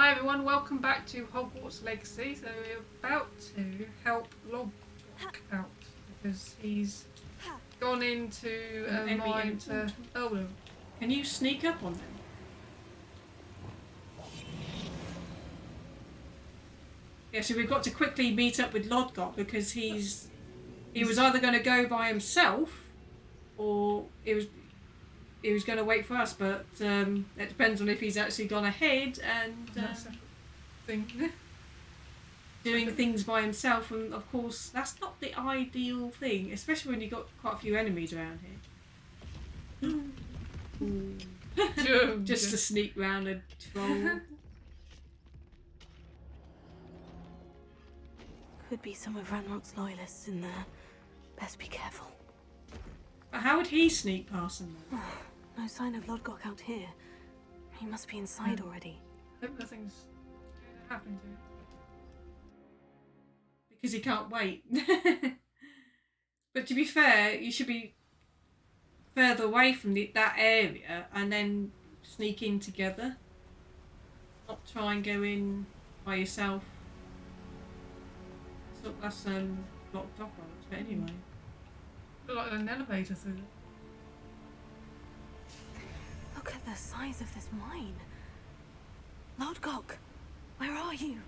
Hi everyone, welcome back to Hogwarts Legacy. So we're about to help Logbook out because he's gone into a mine to... Oh no. Can you sneak up on them? Yeah, so we've got to quickly meet up with Lodgok because he was either going to go by himself or he was going to wait for us, but it depends on if he's actually gone ahead and doing things by himself, and of course that's not the ideal thing, especially when you've got quite a few enemies around here. Just to sneak round and troll. Could be some of Ranrock's loyalists in there. Best be careful. But how would he sneak past them then? No sign of Lodgok out here. He must be inside already. I hope nothing's going to happen to him. Because he can't wait. But to be fair, you should be further away from that area and then sneak in together. Not try and go in by yourself. So that's blocked off, but anyway. Look like an elevator through it. Look at the size of this mine. Lodgok, where are you?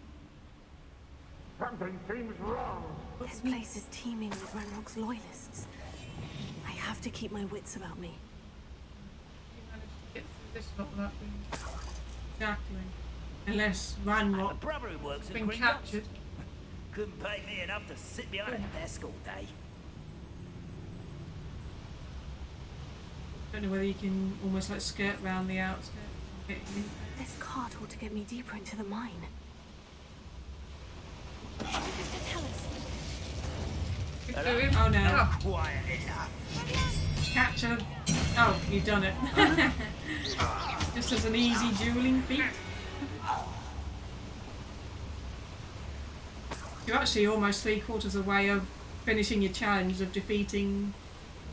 Something seems wrong. This place is teeming with Ranrock's loyalists. I have to keep my wits about me. You managed to get through this lot without being... Exactly. Unless Ranrock My brother who works at been Green captured. couldn't pay me enough to sit behind a desk all day. I don't know whether you can almost like skirt round the outskirts and get in. This cart ought to get me deeper into the mine. Good for him. Oh no. Quiet enough. Catch her. Oh, you've done it. Just as an easy dueling feat. You're actually almost 3/4 away of finishing your challenge of defeating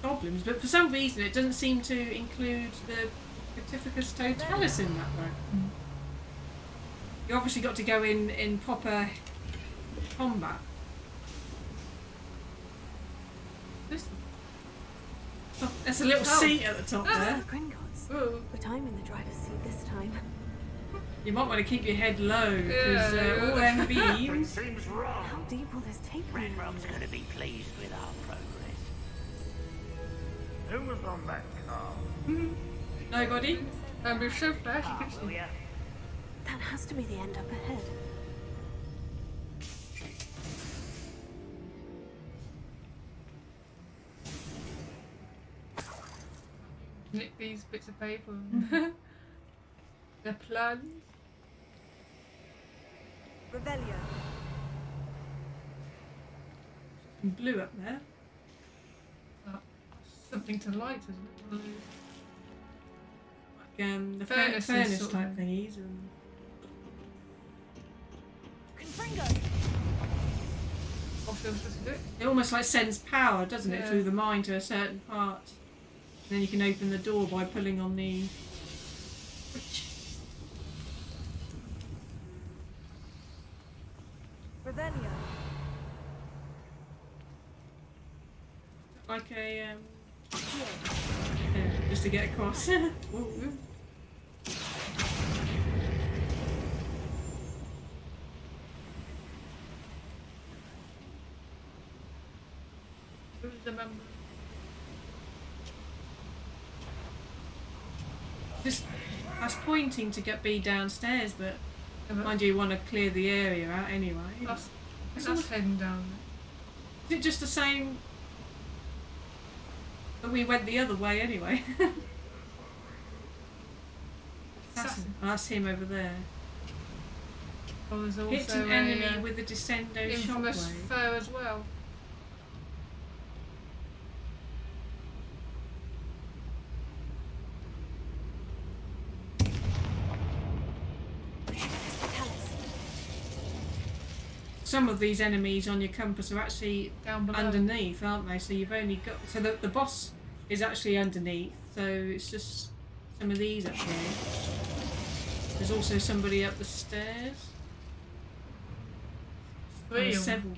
goblins, but for some reason it doesn't seem to include the Certificus Totalis in that one. You obviously got to go in proper combat. Oh, there's a little seat at the top there. Gringotts. Ooh. But I'm in the driver's seat this time. You might want to keep your head low because all them Something beams. seems How wrong. deep will this take me? Ranrock's going to be pleased with our progress. Who was on that car? Nobody. And we're so fast, you can Will see. ya? That has to be the end up ahead. Nick these bits of paper and the plans. Revelio. Blue up there. Something to light, isn't it? Like the Furnaces furnace sort type of. thingies. And What else does it do? it almost like sends power, doesn't it, Yeah. through the mine to a certain part. And then you can open the door by pulling on the switch. Revelio. Like a yeah, just to get across. Ooh. Who's the member? Just I was pointing to get B downstairs, but Yeah, but mind you want to clear the area out anyway. that's heading down Is it just the same? But we went the other way anyway. Assassin. Oh, that's him over there. there. Oh, there's also Hit an enemy with a Descendo infamous shockwave. foe as well. Some of these enemies on your compass are actually Down below. underneath, aren't they? So you've only got the boss is actually underneath. So it's just some of these up here. There's also somebody up the stairs. Three. Several.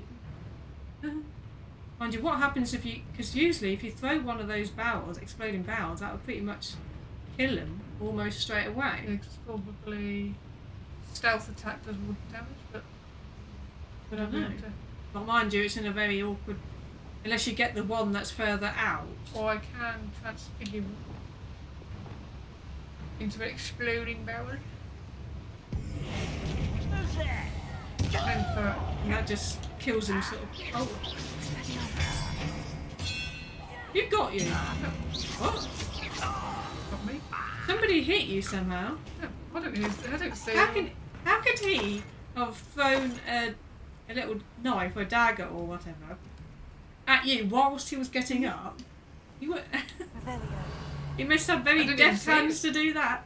Mind you, what happens if you... Because usually if you throw one of those barrels, exploding barrels, that would pretty much kill them almost straight away. Yeah, 'cause probably stealth attack does more damage, but I don't know. But mind you, it's in a very awkward... Unless you get the one that's further out. Or I can transfigure him into an exploding barrel. Who's there? And that just kills him sort of... Oh. You got you. What? Got me. Somebody hit you somehow. No, I don't see. How could he have thrown a little knife or dagger or whatever at you whilst he was getting up? You were. You must have very deft hands to do that.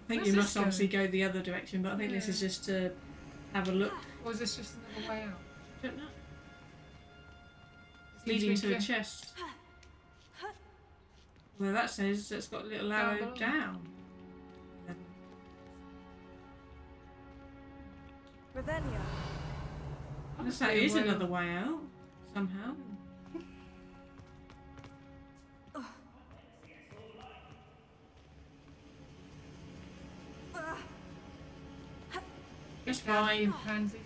I think Where's you this must obviously go the other direction, but I think this is just to have a look. Or is this just another way out? I don't know. It's leading to a chest. Well, that says it's got a little arrow down. Unless that is another way out, somehow. It's fine.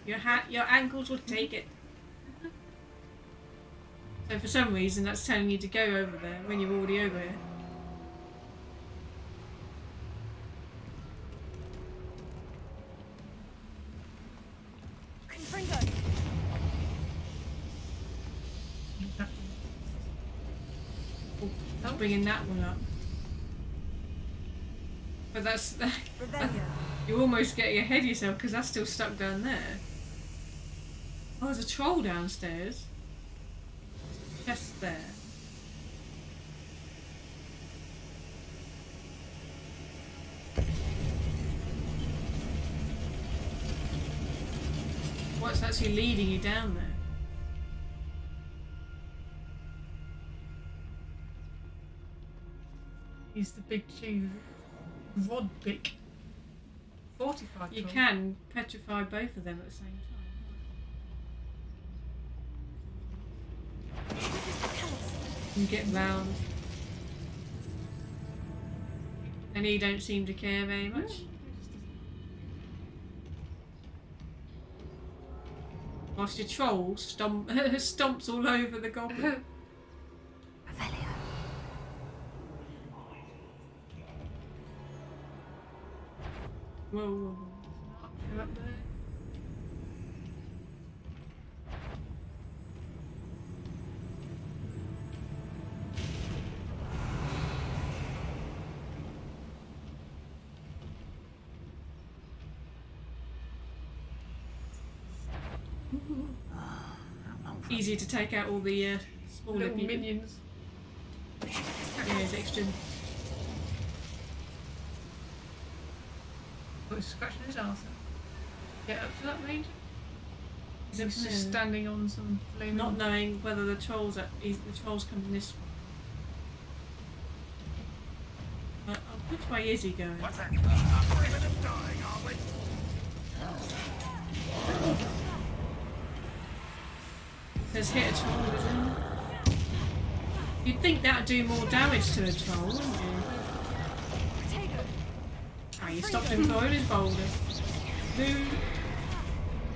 Your ankles will take it. So for some reason that's telling you to go over there when you're already over here. Oh, bringing that one up. But that's... You're almost getting ahead of yourself because that's still stuck down there. Oh, there's a troll downstairs. Chest there. What's actually leading you down there? He's the big cheese. Rodbick. Fortified. You can petrify both of them at the same time. You get round. And he don't seem to care very much. Whilst your troll stomps all over the goblin. Whoa, whoa, whoa. Up there. Easy to take out all the smaller Little people. minions. Yeah, it's extra. Oh, he's scratching his arse. Get up to that range. He's He's just standing on some flaming. not knowing whether the trolls come in this. Which way is he going? What's that? We're dying, are we? Says hit a troll, isn't it? You'd think that'd do more damage to a troll, wouldn't you? Oh, you stopped him throwing his boulder. Move.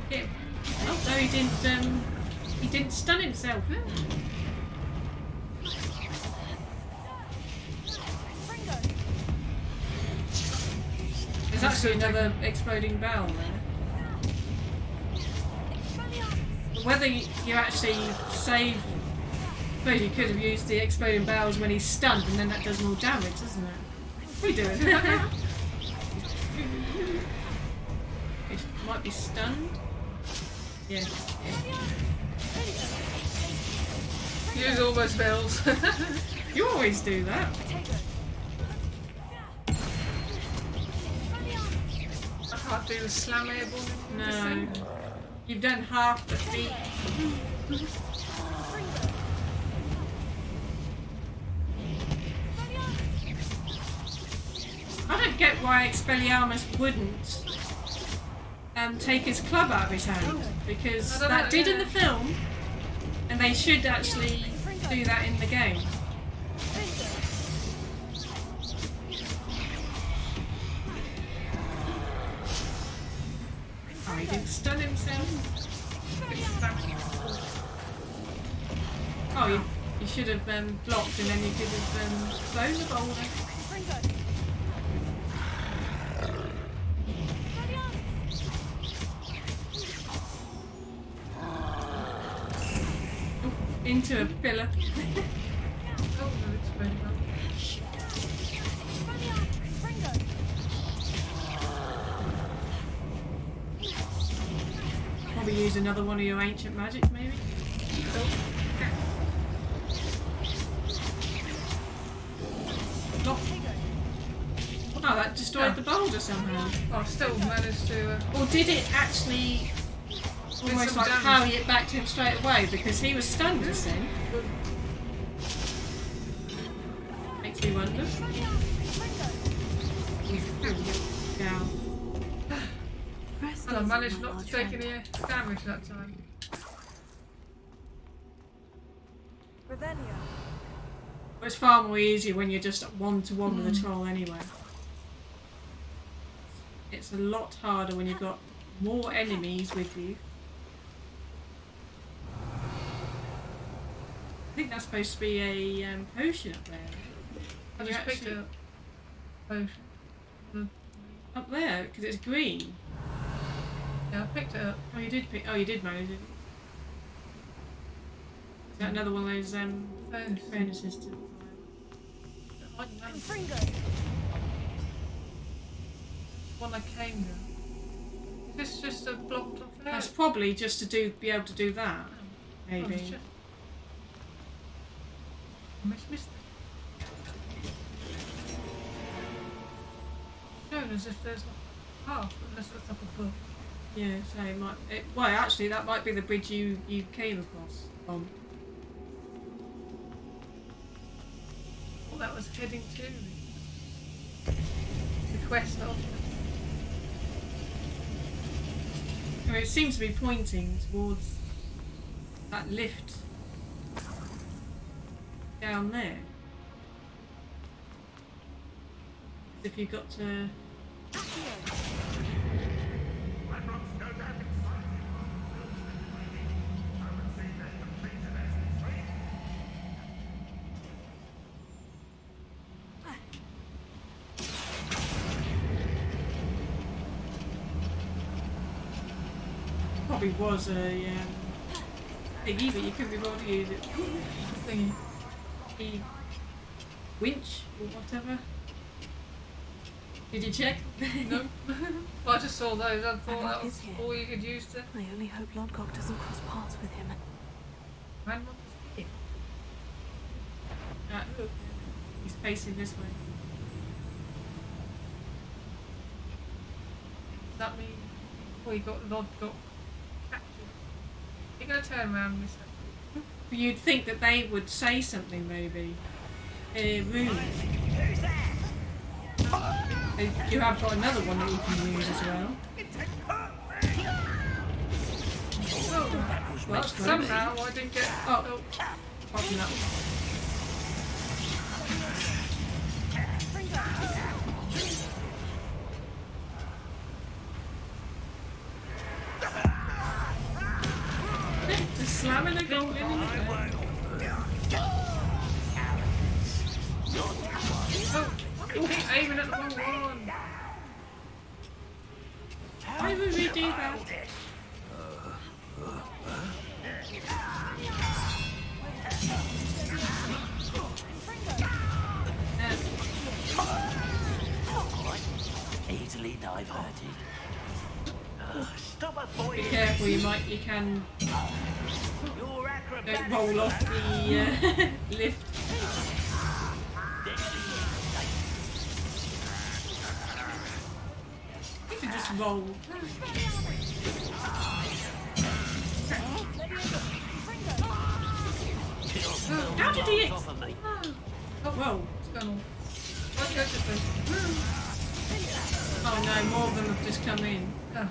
Hit. Oh no, he didn't stun himself. There's actually another exploding barrel there. Whether you actually save... I suppose you could have used the exploding barrels when he's stunned and then that does more damage, doesn't it? We do it. It might be stunned. Yeah. Yours almost fails. You always do that. can't do the slam airborne into the No. thing. You've done half the feat. I don't get why Expelliarmus wouldn't take his club out of his hand, because that did in the film, and they should actually do that in the game. Oh, he didn't stun himself. Oh, you should have blocked, and then you could have blown the boulder. Into a pillar. Oh, no, it's very well. Probably use another one of your ancient magic, maybe. Oh, that destroyed the boulder somehow. Oh, still managed to. Or did it actually almost some like damage. carry it back to him straight away, because he was stunned, you see? Makes me wonder. Down. And I managed not to take any damage that time. It's far more easier when you're just one-to-one with a troll anyway. It's a lot harder when you've got more enemies with you. I think that's supposed to be a potion up there. I You just picked actually- it up. Potion. Up there, because it's green. Yeah, I picked it up. Oh, you did pick. Oh, you did manage it. Is that another one of those bonuses to? One I came to. Is this just a blocked off there? That's probably just to be able to do that. Maybe. Just... missed it. Shown as if there's like half, unless it's up a book. Yeah, so it might. Well, actually, that might be the bridge you came across on. What that was heading to. The quest of. I mean, it seems to be pointing towards that lift down there. As if you've got to. Probably was a thingy, but you couldn't be bothered to use it. Thingy. The winch or whatever. Did you check? No. Well, I just saw those. I thought Ranrock that was is here. all you could use to. I only hope Lodgok doesn't cross paths with him. Ranrock is here. Look, he's facing this way. Does that mean we got Lodgok captured? You're going to turn around and listen. But you'd think that they would say something, maybe. Rude. You have got another one that you can use as well. Oh, Well, somehow I didn't get. Oh, popping up. Just slamming a goblin in the face. Oh, you keep aiming at the wrong one. Why would we do that? Easily diverted. Stop avoiding. Be careful, you can Your acrobat. don't roll off the lift. You could just roll. How did he? Oh, Whoa! what's going on? Why'd you go to this? Oh no, more of them have just come in. Ah.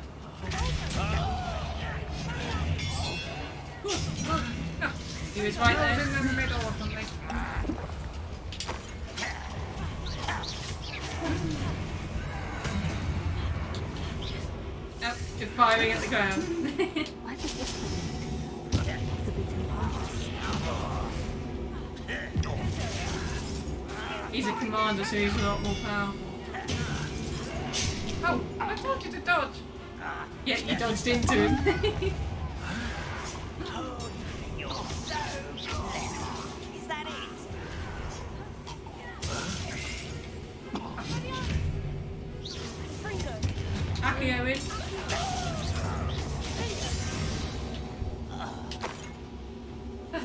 He was right I there. was in the middle or something. Oh, you're firing at the ground. Why does this the beaten path? He's a commander, so he's a lot more powerful. Oh, I told you to dodge. Yeah, you dodged into him. You're so clever. Is that it? Accio in.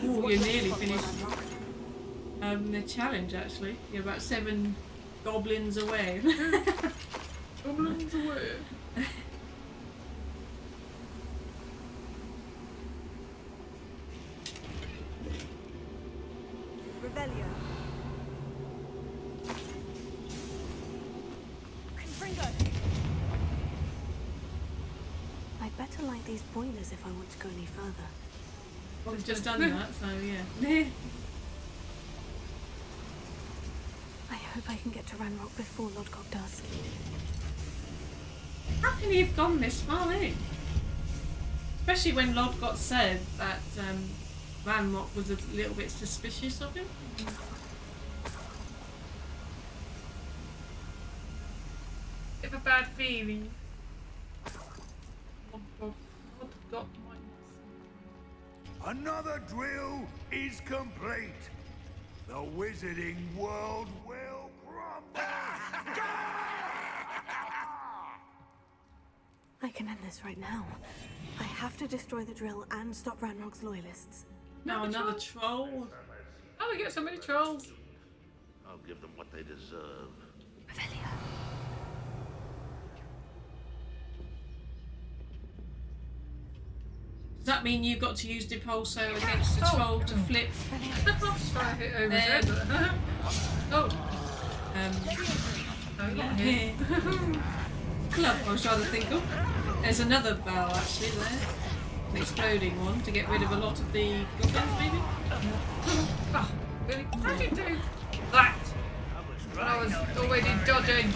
Ooh, you're nearly finished. The challenge actually. You're about 7 goblins away. Goblins away. Revelio. Confringo. I'd better light these boilers if I want to go any further. We've just done that, so yeah. I hope I can get to Ranrock before Lodgok does. How can he have gone this far in? Especially when Lodgok said that Ranrock was a little bit suspicious of him. Bit of a bad feeling. What got my Another drill is complete. The wizarding world will crumble. I can end this right now. I have to destroy the drill and stop Ranrock's loyalists. Now another troll. Oh, we get so many trolls. I'll give them what they deserve. Revelio. Does that mean you've got to use Depulso against the troll to flip? Try to hit over his There. head. Oh, no, not here. Club, I was trying to think of. There's another bell actually there. An exploding one to get rid of a lot of the goblins, maybe? Oh, really? How did you do that? When I was already dodging.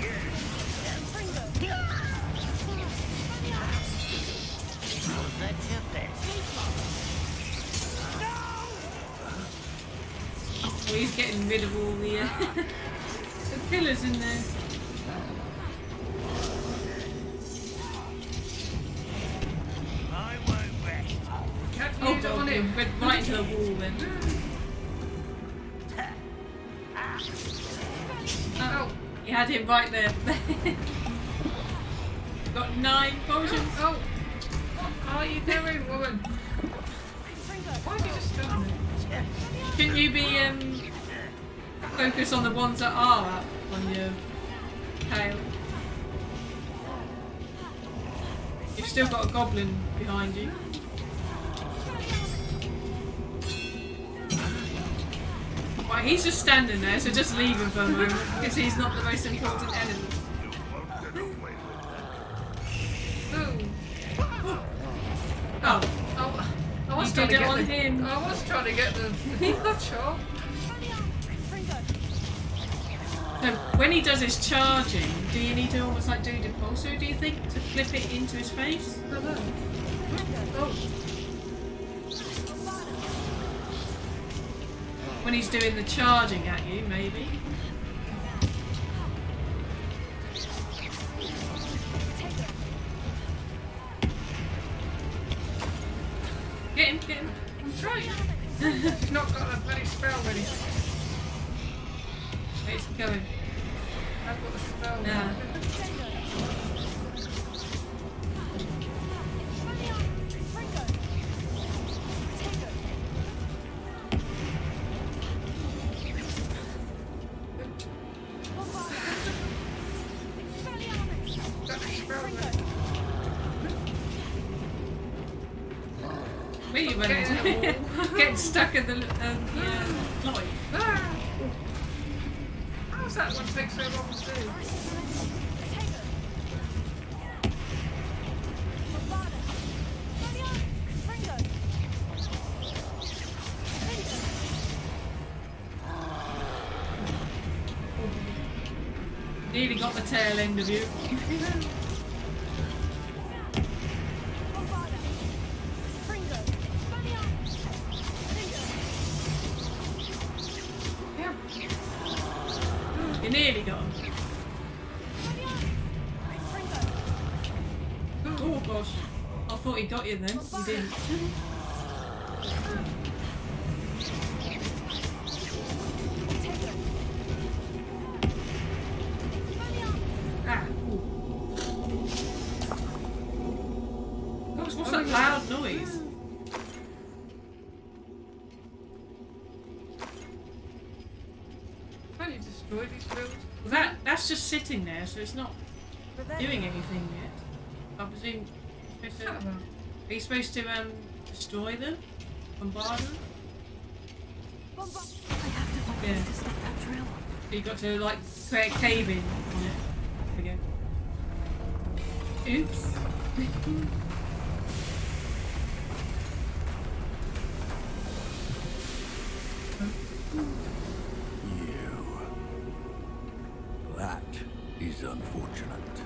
That's your best. Oh, he's getting rid of all the, the pillars in there. I won't rest. Have to Oh, use it on God, him. went right into the wall then. Oh, you had him right there. Got 9 potions. Oh, what are you doing, woman? Why did you just stand there? Shouldn't you be focus on the ones that are up on your tail? You've still got a goblin behind you. Right, he's just standing there, so just leave him for a moment because he's not the most important enemy. Ooh. Oh, Oh, I was You trying did to it get on the, him. I was trying to get the shot. so when he does his charging, do you need to almost like do Depulso, do you think, to flip it into his face? I don't know. Oh, When he's doing the charging at you, maybe? Get him, get him. I'm trying. He's not got a bloody spell ready. Where's he going? I've got the spell Nah. got any spells. Where you running Getting to? in a wall. Getting stuck in the light. Ah! How's that one take so long to do? Nearly got the tail end of you. You nearly got him. Oh gosh. I thought he got you then. He didn't. Ah. Gosh, what's that loud noise? Can you destroy these builds? Well, that's just sitting there, so it's not doing anything yet. I presume you're supposed to, are you supposed to destroy them? Bombard them? I have to find a way to stop that drill. So you've got to like create a cave in on it. There we go. Oops. That is unfortunate.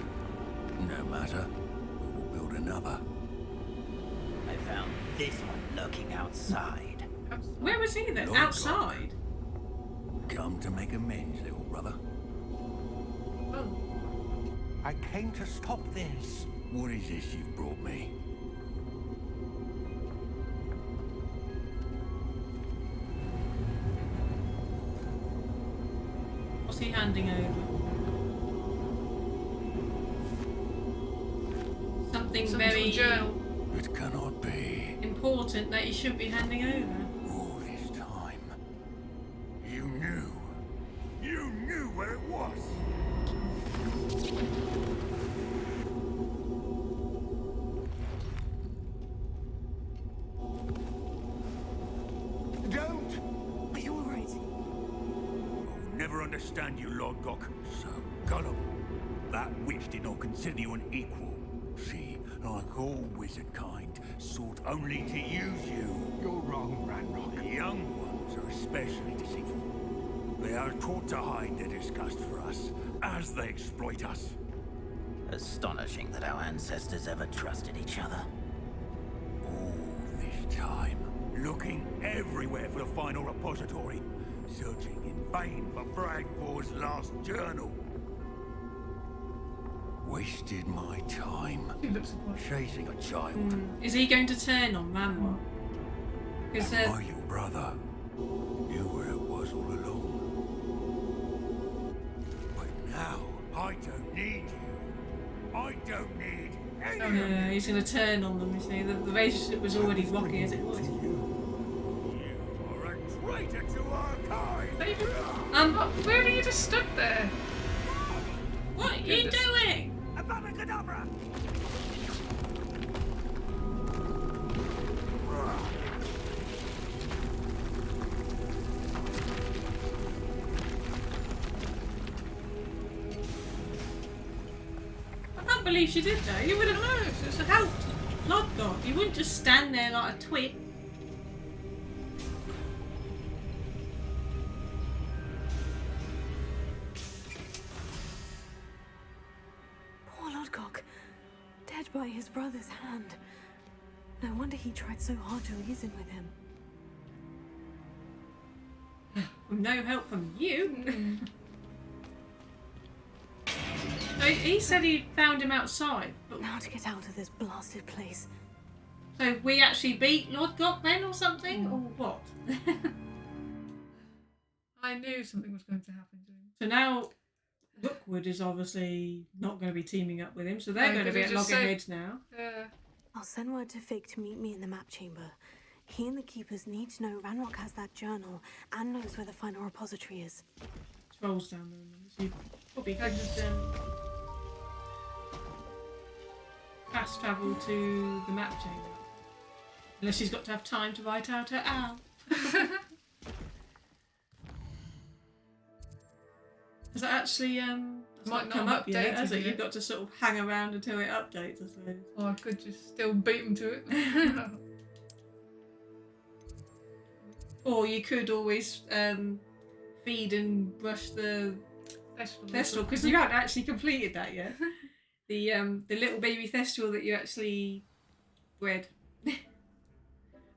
No matter, we will build another. I found this one lurking outside. Where was he then? Lord Outside? Come to make amends, little brother. Oh. I came to stop this. What is this you've brought me? What's he handing over? Something Some very journal. It cannot be. important that he shouldn't be handing over. All this time. You knew where it was. Don't! Are you alright? I'll never understand you, Lord Gok. So gullible. That witch did not consider you an equal. She, like all wizard kind, sought only to use you. You're wrong, Ranrock. The young ones are especially deceitful. They are taught to hide their disgust for us, as they exploit us. Astonishing that our ancestors ever trusted each other. All this time. Looking everywhere for the final repository. Searching in vain for Bragpor's last journal. Wasted my time. He looks surprised. Chasing a child. Is he going to turn on Ranrock? Because My your brother knew where it was all along. But now, I don't need you. I don't need any oh of no, he's going to turn on them. You see, the relationship was already rocky as it was. you. You are a traitor to our kind. Where are you just stood there? What are you doing? Abracadabra! I can't believe she did that. You would have helped Lodgok. You wouldn't just stand there like a twit. Poor Lodgok. Dead by his brother's hand. No wonder he tried so hard to reason with him. With no help from you. So he said he found him outside, but Now to get out of this blasted place. so we actually beat Lodgok then, or something, or what? I knew something was going to happen to him. So now Rookwood is obviously not going to be teaming up with him, so they're No, going to 'cause be he at just loggerheads now. Yeah. I'll send word to Fig to meet me in the map chamber. He and the keepers need to know Ranrock has that journal and knows where the final repository is. Scrolls down there, so you probably could just fast travel to the map chamber. Unless she's got to have time to write out her owl. Has that actually it's Might not not come have up yet, has updated it? yet. You've got to sort of hang around until it updates, I suppose. Or I could just still beat them to it. Or you could always feed and brush the Thestral, because you haven't actually completed that yet. The little baby Thestral that you actually bred.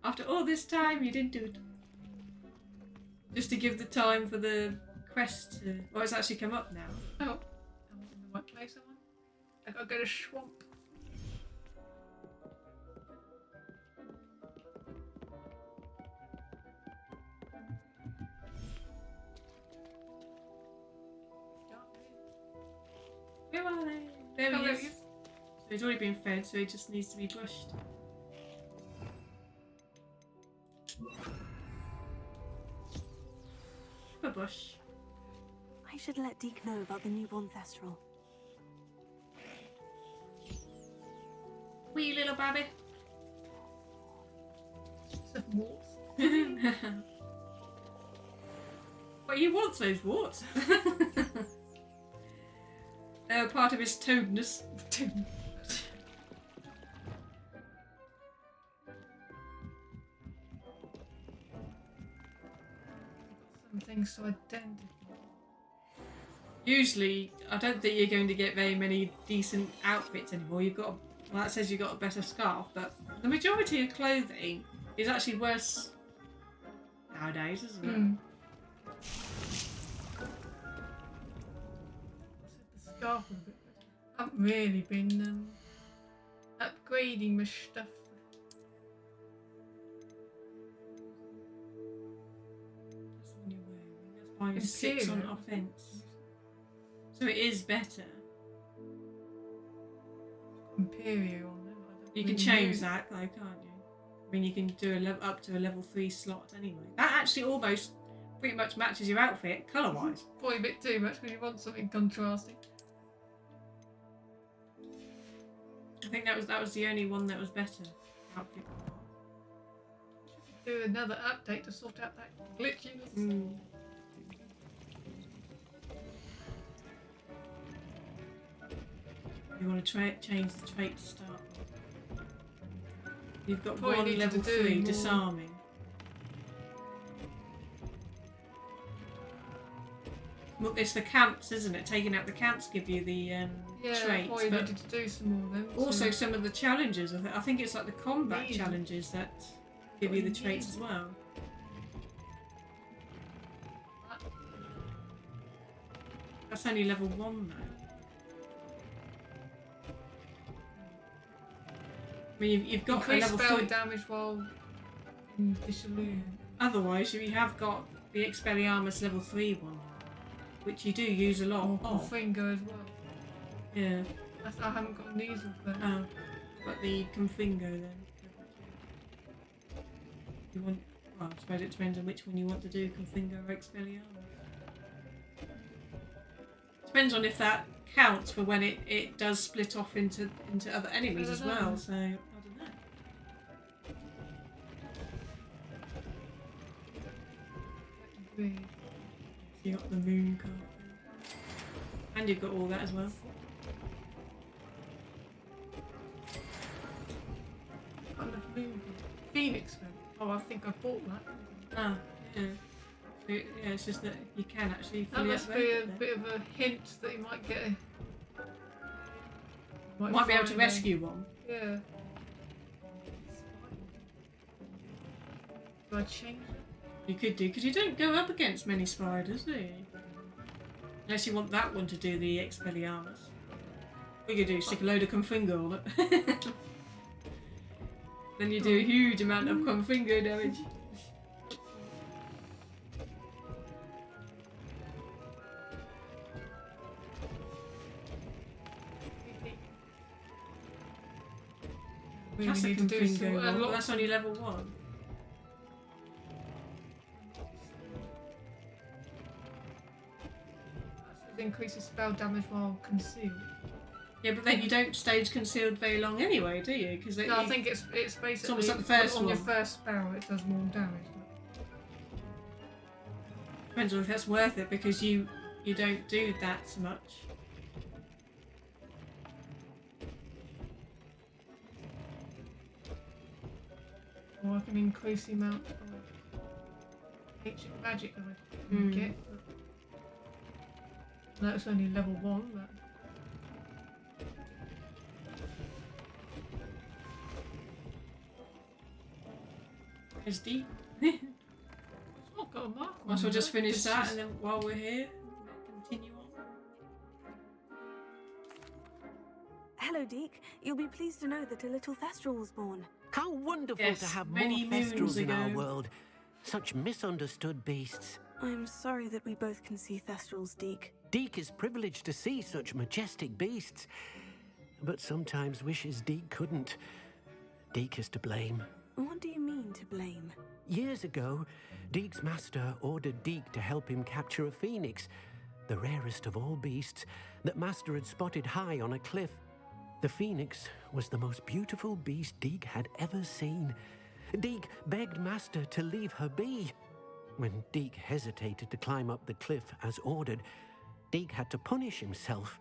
After all this time, you didn't do it. Just to give the time for the quest to... Oh, it's actually come up now. Oh, I'm in the right place, am I? I gotta go to swamp. Where are they? There Oh, he there is. he is. So he's already been fed, so he just needs to be brushed. A bush. I should let Deke know about the newborn Thestral. Wee little babby. Some warts. Well, he wants those warts. They're part of his toadness. Some things to identify. Usually, I don't think you're going to get very many decent outfits anymore. You've got, well, that says you've got a better scarf, but the majority of clothing is actually worse nowadays, isn't it? The scarf a bit. I haven't really been upgrading my stuff. That's the one you're wearing. That's why you're 6 on Imperial. offense. So it is better. Imperial on them. I don't You can really change use that though, can't you? I mean, you can do up to a level 3 slot anyway. That actually almost pretty much matches your outfit colour-wise. Probably a bit too much because you want something contrasting. I think that was the only one that was better. Outfit. Do another update to sort out that glitchiness. You want to change the trait to start. You've got Probably one need to level do 3 more. disarming. Well, it's the camps, isn't it? Taking out the camps give you the Yeah, traits. probably But needed to do some more of them. also so- some of the challenges. I think it's like the combat Need 'em. challenges that give you the traits as well. That's only level 1 though. I mean, you've got a Increase level spell 3. damage while in disillusion. Otherwise, you have got the Expelliarmus level 3 one, which you do use a lot Or of. finger as well. Yeah. I haven't got an easel for that. Oh, but the Confingo then. You want? Well, I suppose it depends on which one you want to do, Confingo or Expelliarmus. Depends on if that counts for when it does split off into other enemies as well. So I don't know. Weird. You got the moon card, and you've got all that as well. Got enough movement. Phoenix then. Oh, I think I bought that. Ah, yeah. So, yeah, it's just that you can actually That fully must be upgrade a it then. bit of a hint that you might get a... Might be able to find rescue one. Yeah. Do I change it? You could do, because you don't go up against many spiders, do you? Unless you want that one to do the Expelliarmus. What you could do, stick a load of Confingo on it. Then you do a huge amount of Confingo damage. We That's a need to do Confingo some, one, but lots that's only level 1. Increases spell damage while concealed. Yeah, but then you don't stage concealed very long anyway, do you? Because No, I think it's basically almost like the first on your one. first spell it does more damage. Depends on if that's worth it, because you don't do that so much. Or I can increase the amount of ancient magic I can get. But no, it's only level 1. But It's deep. it's not got a mark on Might as well it, just though. finish It's that, just- and then while we're here, continue on. Hello, Deke. You'll be pleased to know that a little Thestral was born. How wonderful Yes, to have many more Thestrals moons in our ago. world. Such misunderstood beasts. I'm sorry that we both can see Thestrals, Deke. Deke is privileged to see such majestic beasts, but sometimes wishes Deke couldn't. Deke is to blame. What do you mean to blame? Years ago, Deke's master ordered Deke to help him capture a phoenix, the rarest of all beasts that master had spotted high on a cliff. The phoenix was the most beautiful beast Deke had ever seen. Deke begged master to leave her be. When Deke hesitated to climb up the cliff as ordered, Deke had to punish himself.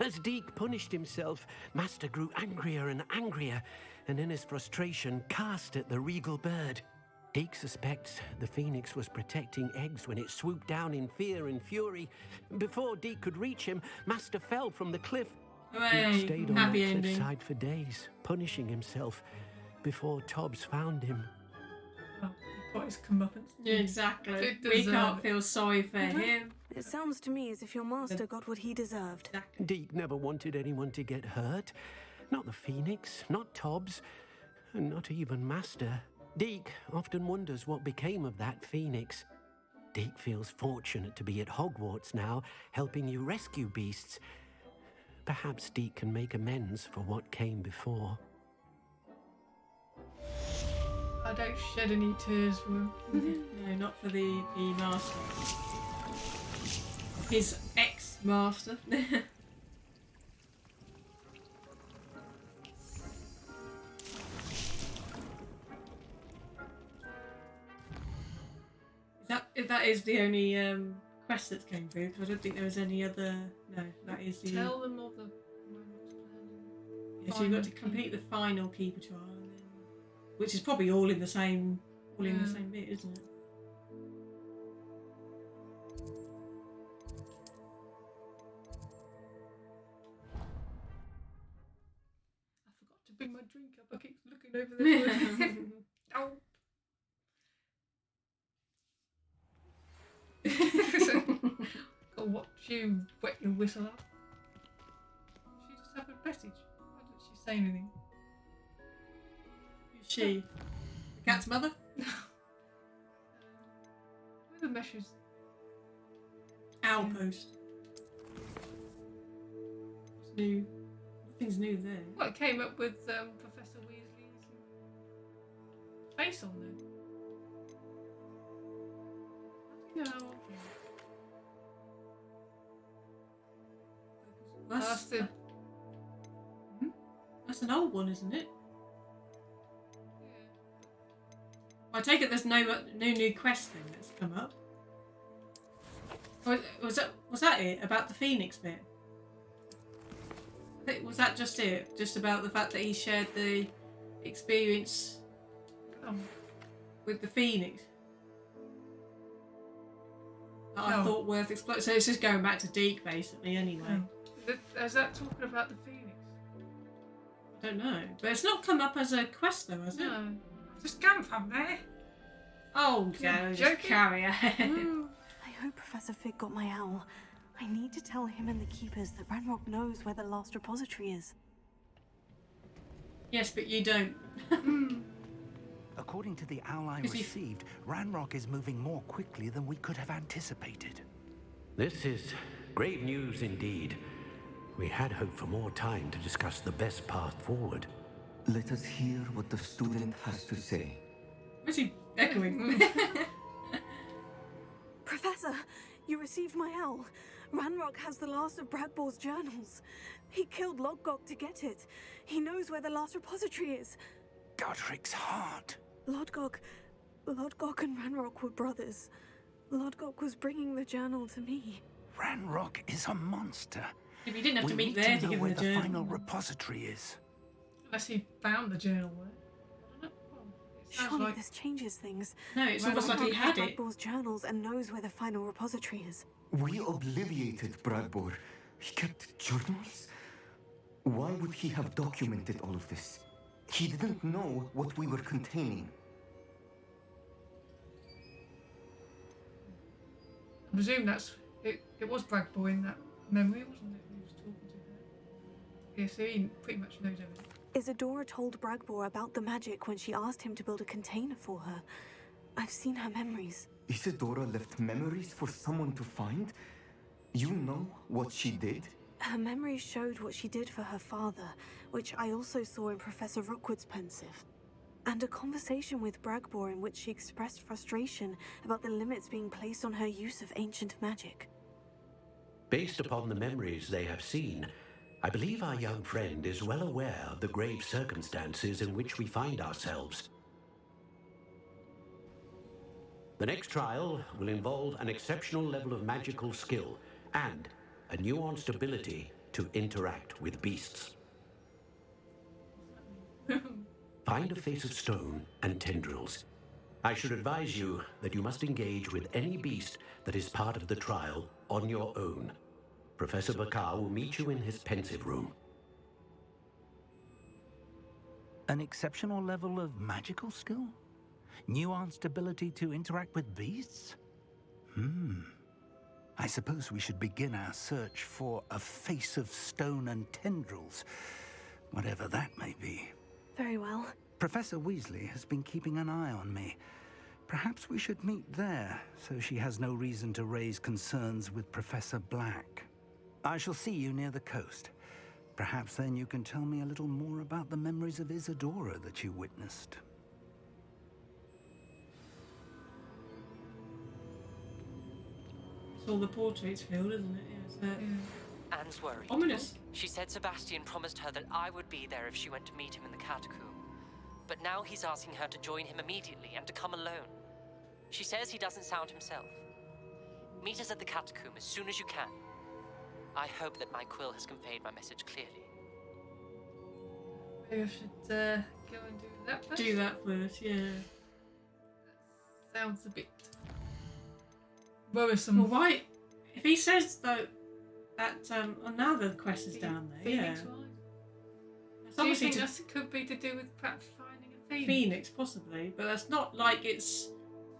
As Deke punished himself, master grew angrier and angrier, and in his frustration cast at the regal bird. Deke suspects the phoenix was protecting eggs when it swooped down in fear and fury. Before Deke could reach him, master fell from the cliff. Hooray! Deke stayed on Happy the ending. cliffside for days, punishing himself, before Tobbs found him. Well, he got his comeuppance. Yeah, exactly. Did We deserve can't it. feel sorry for him. It sounds to me as if your master got what he deserved. Exactly. Deke never wanted anyone to get hurt. Not the phoenix, not Tobbs, and not even master. Deke often wonders what became of that phoenix. Deke feels fortunate to be at Hogwarts now, helping you rescue beasts. Perhaps Deke can make amends for what came before. I don't shed any tears for him. No, not for the master. His ex-master. That is the only quest that came through, because I don't think there was any other. No, that is the. Tell them of the. Yeah, so you've got to complete the final keeper trial, and then, which is probably all in the same, in the same bit, isn't it? I forgot to bring my drink up. I keep looking over there. Oh. Gotta watch you wet your whistle up. She just have a message. Why didn't she say anything? Who's she? The cat's mother? Where are the meshes? Outpost. What's new? Nothing's new there. Well, it came up with Professor Weasley's face on there. How do you know how old he is? That's the. That's an old one, isn't it? Yeah. I take it there's no new quest thing that's come up. Or was that it about the Phoenix bit? I think, was that just it? Just about the fact that he shared the experience with the Phoenix? That I No. thought worth exploring. So it's just going back to Deke basically anyway. Is that talking about the Phoenix? I don't know. But it's not come up as a quest though, has it? No. Just come from there. Oh, You're go, just joking? carry ahead. I hope Professor Fig got my owl. I need to tell him and the keepers that Ranrock knows where the last repository is. Yes, but you don't. According to the owl I Is he- received, Ranrock is moving more quickly than we could have anticipated. This is grave news indeed. We had hoped for more time to discuss the best path forward. Let us hear what the student has to say. Where's he echoing? Professor, you received my owl. Ranrock has the last of Bragbor's journals. He killed Lodgok to get it. He knows where the last repository is. Godric's heart. Lodgok and Ranrock were brothers. Lodgok was bringing the journal to me. Ranrock is a monster. If you didn't have to We meet need there to to know give where him the the journal. final repository is. Unless he found the journal there. I don't know. It sounds Surely like this changes things. No, it's almost like he Ranrock had it. Bragbor's journals and knows where the final repository is. We obliviated Bragbor. He kept journals? Why would he have documented all of this? He didn't know what we were containing. I presume that's it. It was Bragbor in that memory, wasn't it? Who was talking to her? Yeah, so he pretty much knows everything. Isadora told Bragbor about the magic when she asked him to build a container for her. I've seen her memories. Isadora left memories for someone to find? You know what she did? Her memories showed what she did for her father, which I also saw in Professor Rookwood's pensive. And a conversation with Bragbor in which she expressed frustration about the limits being placed on her use of ancient magic. Based upon the memories they have seen, I believe our young friend is well aware of the grave circumstances in which we find ourselves. The next trial will involve an exceptional level of magical skill and a nuanced ability to interact with beasts. Find a face of stone and tendrils. I should advise you that you must engage with any beast that is part of the trial on your own. Professor Bakar will meet you in his pensive room. An exceptional level of magical skill? Nuanced ability to interact with beasts? I suppose we should begin our search for a face of stone and tendrils, whatever that may be. Very well. Professor Weasley has been keeping an eye on me. Perhaps we should meet there, so she has no reason to raise concerns with Professor Black. I shall see you near the coast. Perhaps then you can tell me a little more about the memories of Isadora that you witnessed. It's all the portraits filled, isn't it? Yeah, Anne's worried. Ominous. She said Sebastian promised her that I would be there if she went to meet him in the catacomb. But now he's asking her to join him immediately and to come alone. She says he doesn't sound himself. Meet us at the catacomb as soon as you can. I hope that my quill has conveyed my message clearly. Maybe I should go and do that first. Do that first, yeah. Sounds a bit worrisome. Well, why? If he says that oh, now the quest is down there, Phoenix yeah. Rise? That's Do you obviously think to that could be to do with perhaps finding a Phoenix? Phoenix, possibly, but that's not like it's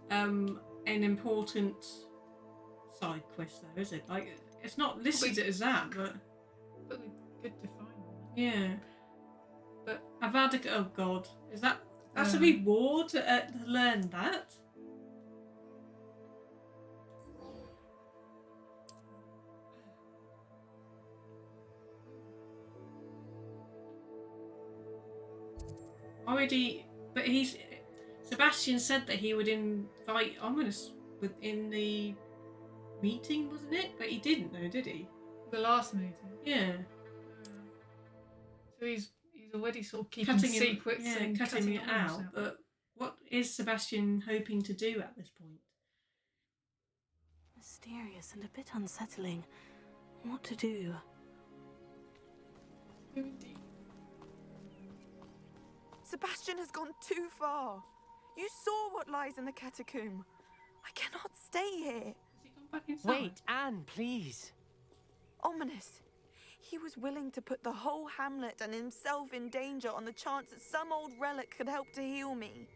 an important side quest, though, is it? Like, it's not listed as that, but we could define one. yeah. But Avada, oh god, is that's a Um, reward to learn that? Already, but Sebastian said that he would invite Ominous within the meeting, wasn't it? But he didn't, though, did he? the last meeting. Yeah. So he's already sort of keeping Cutting secrets and cutting it Ominous out. But what is Sebastian hoping to do at this point? Mysterious and a bit unsettling. What to do? Indeed. Sebastian has gone too far. You saw what lies in the catacomb. I cannot stay here. Has he gone back inside? Wait, Anne, please. Ominous. He was willing to put the whole hamlet and himself in danger on the chance that some old relic could help to heal me.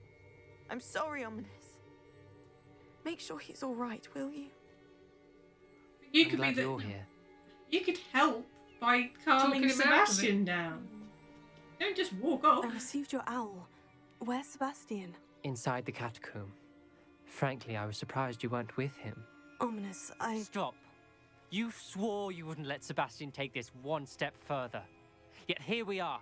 I'm sorry, Ominous. Make sure he's all right, will you? You I'm could glad be you're here. You could help by calming Talking him out of it. Sebastian down. Don't just walk off. I received your owl. Where's Sebastian? Inside the catacomb. Frankly, I was surprised you weren't with him. Ominous, I... Stop. You swore you wouldn't let Sebastian take this one step further. Yet here we are.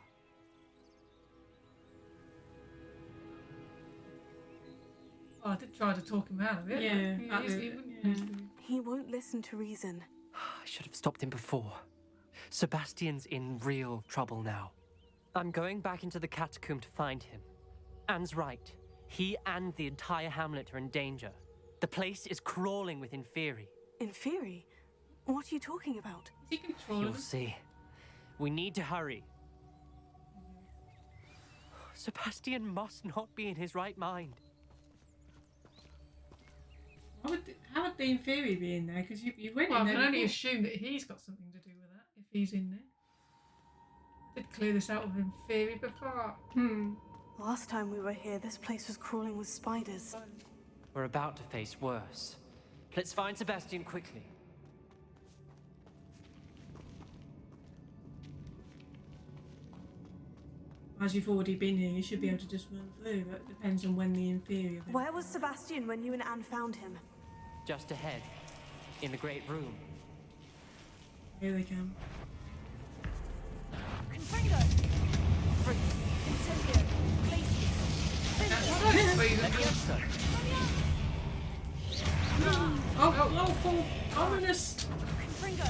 Oh, I did try to talk him out of it. Yeah, but he wouldn't listen. He won't listen to reason. I should have stopped him before. Sebastian's in real trouble now. I'm going back into the catacomb to find him. Anne's right. He and the entire hamlet are in danger. The place is crawling with Inferi. Inferi? What are you talking about? Is he controlling? You'll see. We need to hurry. Sebastian must not be in his right mind. How would the Inferi be in there? Because you went Well, in I there. can only before. assume that he's got something to do with that if he's in there. Did clear this out with Inferi before. Last time we were here, this place was crawling with spiders. We're about to face worse. Let's find Sebastian quickly. As you've already been here, you should be able to just run through. But it depends on when the Inferi event. Where was Sebastian when you and Anne found him? Just ahead, in the great room. Here they come. Confringo! Incendio! Oh, ominous! Confringo!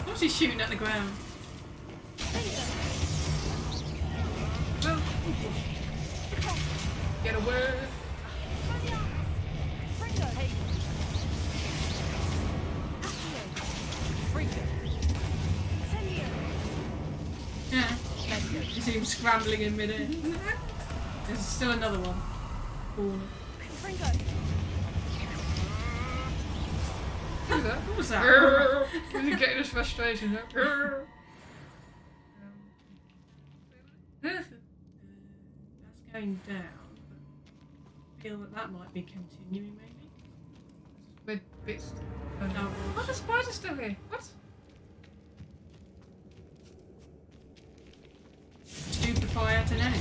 What's he shooting at the ground? Get away! Yeah. You see him scrambling in midair. There's still another one. What was that? He's getting his frustration. That's going down. I feel that might be continuing, maybe. With bits. Oh, Oh, the spider's still here. What? Stupefy at an end.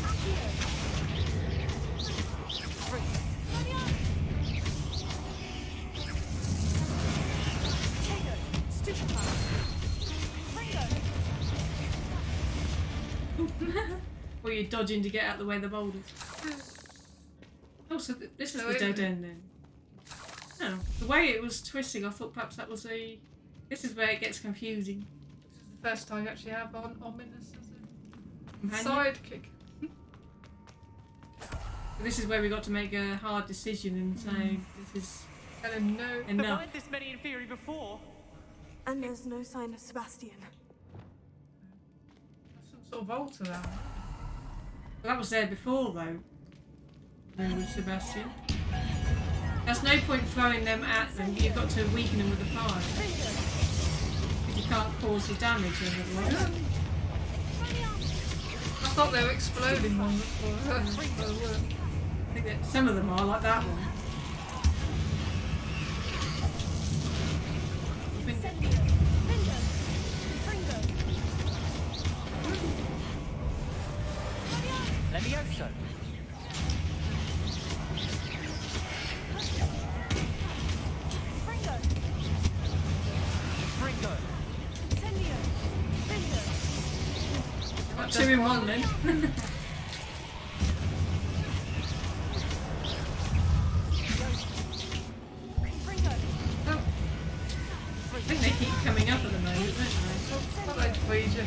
Or you're dodging to get out the way of the boulders. Oh, so this is the dead end then. Oh, the way it was twisting, I thought perhaps that was a... This is where it gets confusing. This is the first time you actually have ominous as a Companion? sidekick. This is where we got to make a hard decision and say, this is no. enough. I've this many Inferi before. And there's no sign of Sebastian. Some sort of altar there. That was there before though. With Sebastian. There's no point throwing them at them, you've got to weaken them with the fire. Because you can't cause the damage otherwise. I thought they were exploding ones before. I think that some of them are, like that one. Levioso. Fringo. Got 2 in 1 then. I think they keep coming up at the moment, don't they? Not like freeze you.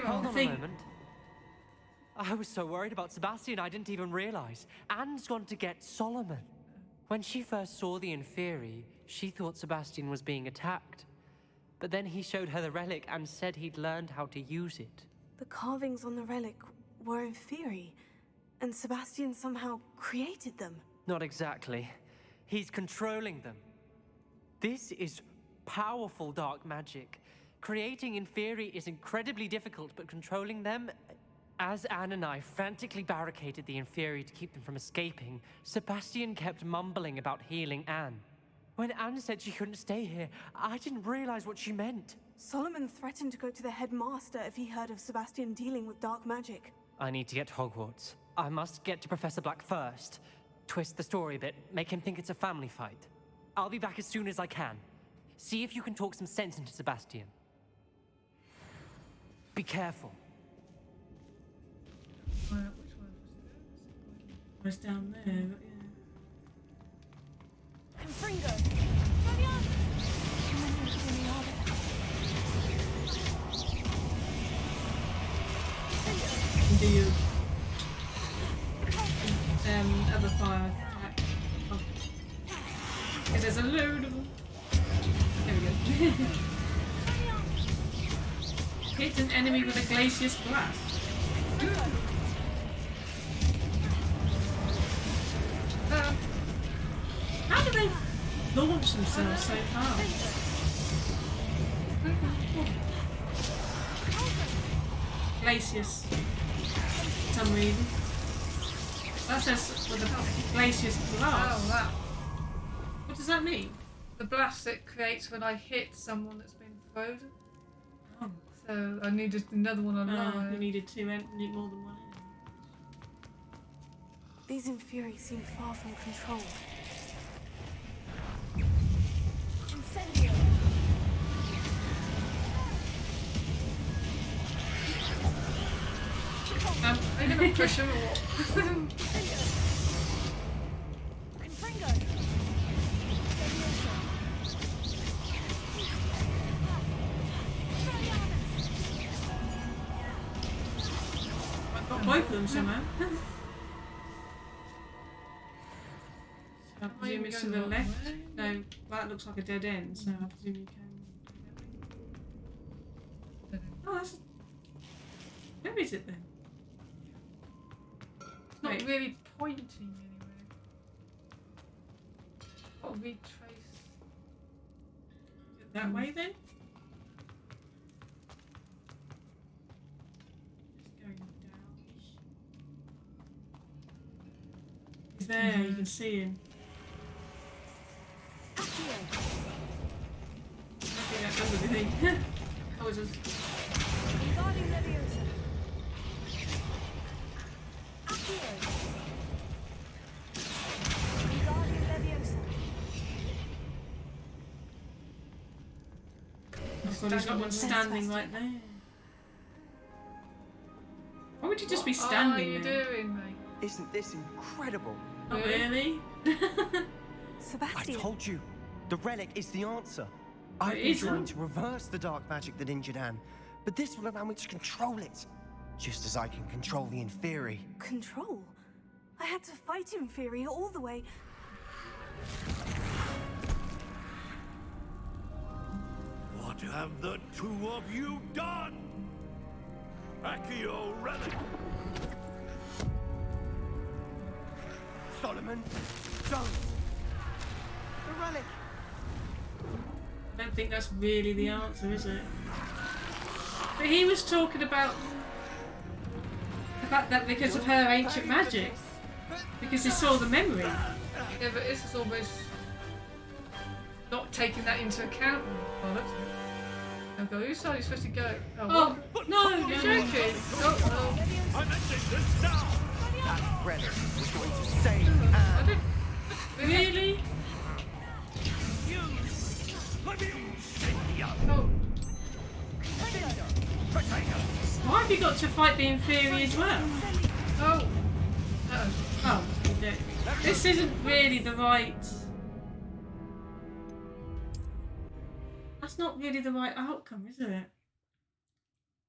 Hold on a moment. I was so worried about Sebastian I didn't even realise. Anne's gone to get Solomon. When she first saw the Inferi, she thought Sebastian was being attacked. But then he showed her the relic and said he'd learned how to use it. The carvings on the relic were Inferi, and Sebastian somehow created them. Not exactly. He's controlling them. This is powerful dark magic. Creating Inferi is incredibly difficult, but controlling them... As Anne and I frantically barricaded the Inferi to keep them from escaping, Sebastian kept mumbling about healing Anne. When Anne said she couldn't stay here, I didn't realize what she meant. Solomon threatened to go to the headmaster if he heard of Sebastian dealing with dark magic. I need to get to Hogwarts. I must get to Professor Black first. Twist the story a bit, make him think it's a family fight. I'll be back as soon as I can. See if you can talk some sense into Sebastian. Be careful. Which one was down there, but yeah. Confringo! Do you other fire attack? Oh. Because there's a load of them. There we go. Hit an enemy with a glacius blast. How do they launch themselves so fast? Glacius. For some reason. That says with a glacius blast. Oh, that. What does that mean? The blast it creates when I hit someone that's been frozen. Oh. So I needed another one alive. You needed two, need more than one. These Inferi seem far from control. Incendio! Are you gonna push him or what? Confringo! I've got both of them somehow. I presume it's to the left. No, that looks like a dead end, so I presume you can. Oh, that's. Where is it then? It's not really pointing anywhere. I'll retrace. That way then? Just going down. He's there, you can see him. I think that does everything. Oh, just... Oh god, he's got one standing right there. Why would you just be standing What are you doing, mate? Isn't this incredible? Oh, really? Sebastian! I told you, the relic is the answer. I've been trying to reverse the dark magic that injured Anne, but this will allow me to control it, just as I can control the Inferi. Control? I had to fight Inferi all the way. What have the two of you done? Accio relic! Solomon, don't! The relic! I don't think that's really the answer, is it? But he was talking about the fact that because of her ancient magic, because he saw the memory. Yeah, but this is almost not taking that into account. Oh, that's it. Okay, whose side are you supposed to go? Oh, no, you're joking. Oh, I mentioned this now! That relic was going to save Anne. Really? Oh. Why have you got to fight the Inferi as well? Oh. Oh, you do. This isn't really the right... That's not really the right outcome, is it?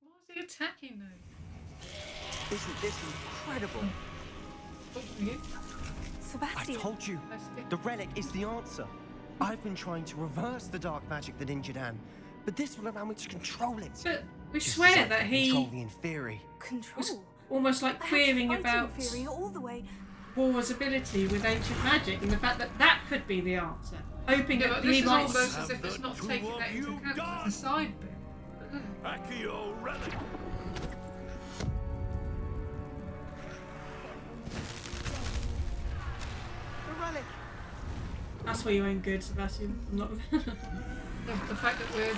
Why is he attacking though? Isn't this incredible? Sebastian! I told you, the relic is the answer. I've been trying to reverse the dark magic that injured Anne, but this will allow me to control it. But we just swear as I that can he control the Inferi. Control? almost like querying about Inferi all the way. War's ability with ancient magic and the fact that that could be the answer. Hoping that this he is might... almost as if it's not taking that into account. It's a side bit. Accio relic! The relic! That's where you ain't good, Sebastian. I'm not... The fact that we're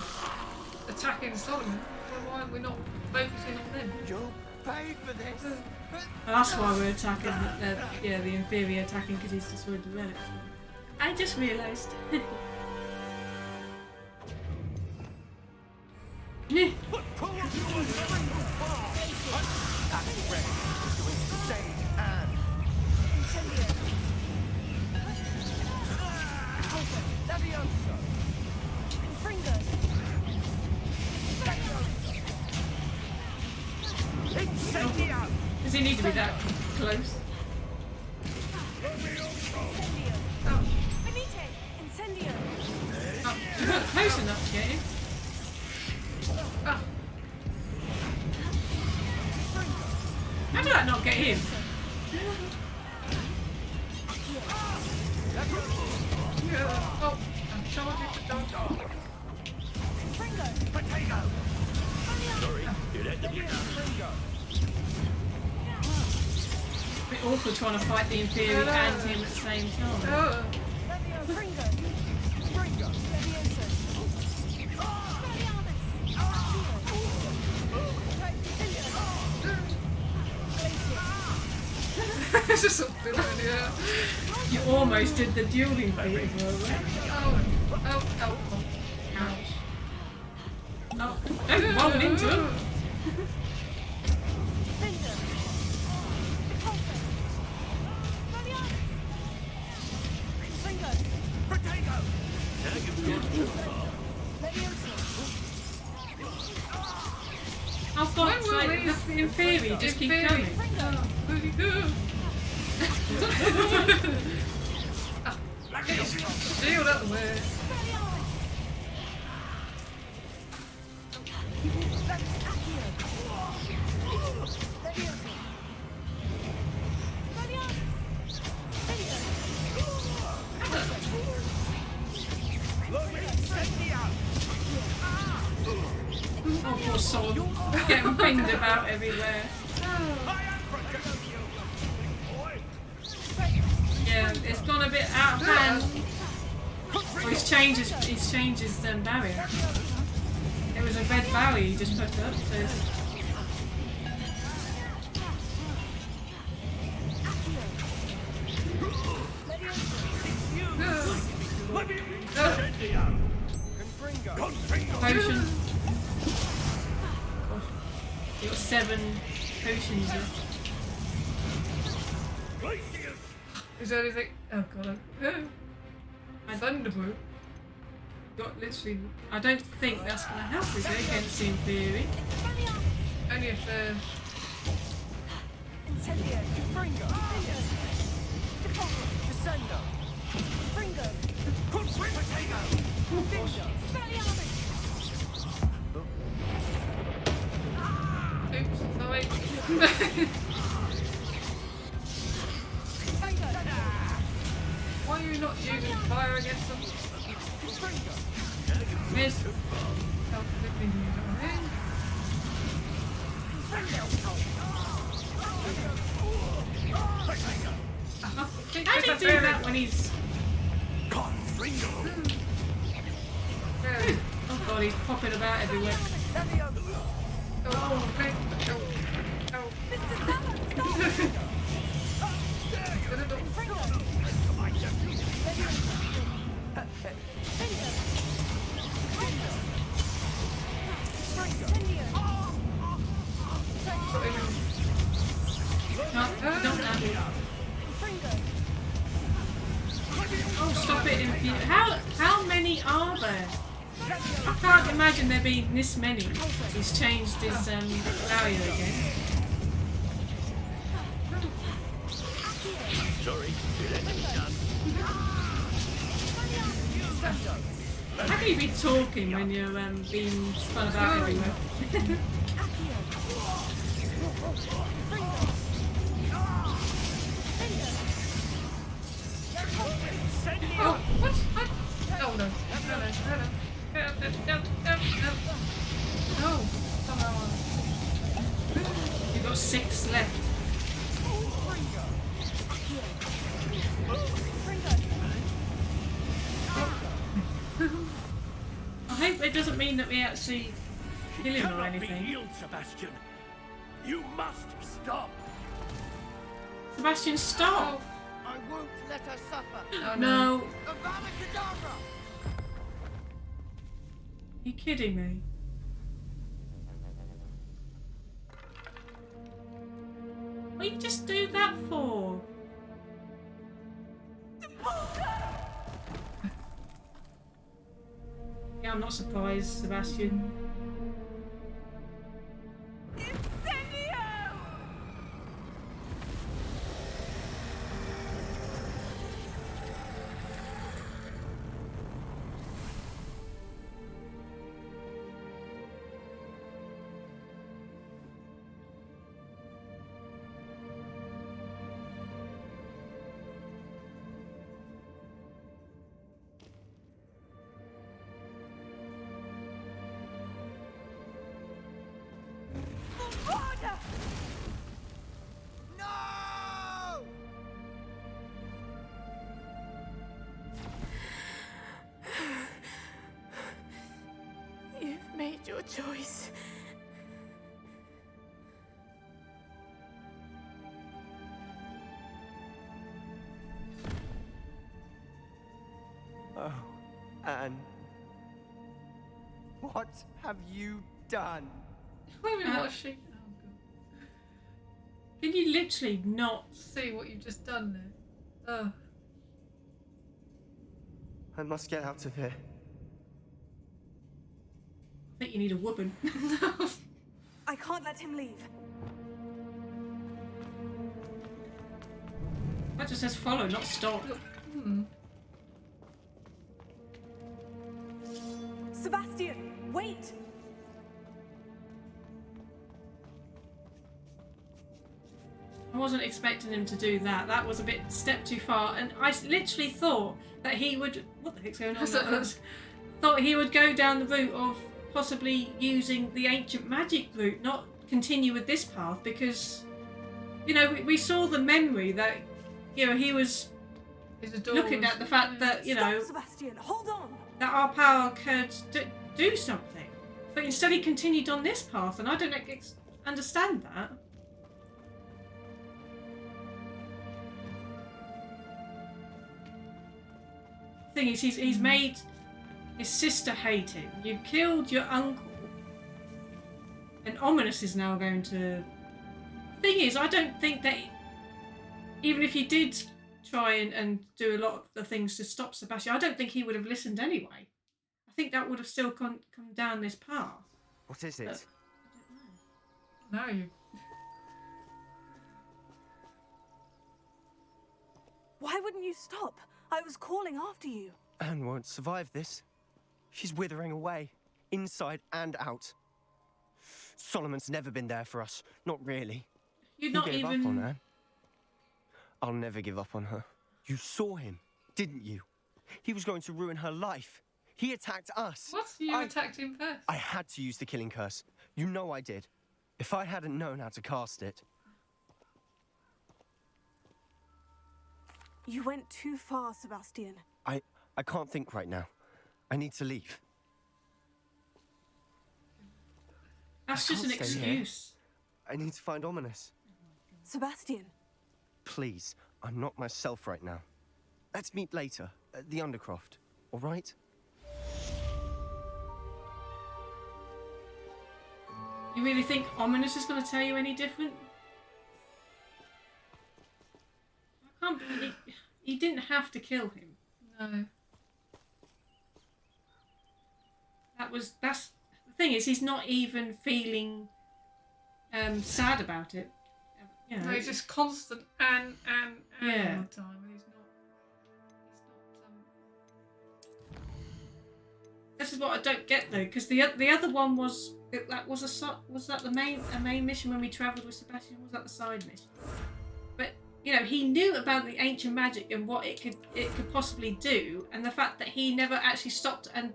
attacking Solomon, well, why aren't we not focusing on them? You'll pay for this! That's why we're attacking. Yeah, the inferior attacking because he's destroyed the relic. I just realised. Does he need to be that close? Oh, you're not close enough to get him. Oh. How did I not get him? Oh, I'm charging for dodge. Potato! Sorry, you'd have to be A bit awkward trying to fight the inferior and him at the same time. Oh. It's just a good idea. You almost did the dueling thing as well, right? Oh. Ouch. Oh, don't roll into him. Oh, God's sake, the inferior just keep coming. Deal that way. Oh, poor soul. Getting pinged about everywhere. Yeah, it's gone a bit out of hand. Oh, he's changed his barrier. It was a red barrier he just put up, so it's... Potion. Gosh. You got 7 potions left. Is there anything? Oh god, I Thunderbolt. Got literally. I don't think that's going to help, is it, against the inferior? Only if they're. Oops, sorry. Why are you not using fire against them? Miss. How do you do that when he's... Oh god, he's popping about everywhere. Oh, okay. Oh. Oh, stop it! How many are there? I can't imagine there being this many. He's changed his barrier again. Sorry, How can you be talking when you're being spun about everywhere? Oh, what? Oh no. No. Somehow. You've got 6 left. I hope it doesn't mean that we actually kill him or anything. Be healed, Sebastian. You must stop. Sebastian, stop! I won't let her suffer. Oh, no. Avada Kedavra! Are you kidding me? What did you just do that for? Yeah, I'm not surprised, Sebastian. You've made your choice. Oh, Anne. What have you done? Wait a minute, what's she? Oh, God. Can you literally not see what you've just done there? Oh. I must get out of here. I think you need a whooping. I can't let him leave. That just says follow, not stop. Sebastian, wait! I wasn't expecting him to do that. That was a bit step too far, and I literally thought that he would. What the heck's going on? Thought he would go down the route of possibly using the ancient magic route, not continue with this path, because you know we saw the memory that he was looking at the fact that Stop, Sebastian, hold on. That our power could do something, but instead he continued on this path, and I don't understand that. Thing is, he's made his sister hate him. You killed your uncle, and Ominous is now going to. Thing is, I don't think that even if he did try and do a lot of the things to stop Sebastian, I don't think he would have listened anyway. I think that would have still come down this path. What is it? No, you. Why wouldn't you stop? I was calling after you. Anne won't survive this. She's withering away, inside and out. Solomon's never been there for us. Not really. You're not gave even. Up on Anne. I'll never give up on her. You saw him, didn't you? He was going to ruin her life. He attacked us. What? You attacked him first? I had to use the killing curse. You know I did. If I hadn't known how to cast it. You went too far, Sebastian. I can't think right now. I need to leave. That's just an excuse. I need to find Ominous. Sebastian. Please, I'm not myself right now. Let's meet later at the Undercroft, all right? You really think Ominous is going to tell you any different? I can't believe he didn't have to kill him. No. That's the thing is he's not even feeling sad about it. You know, no, he's just constant and yeah. all the time. And he's not. This is what I don't get though, because the other one was that the main mission when we travelled with Sebastian? Was that the side mission? But you know, he knew about the ancient magic and what it could possibly do, and the fact that he never actually stopped and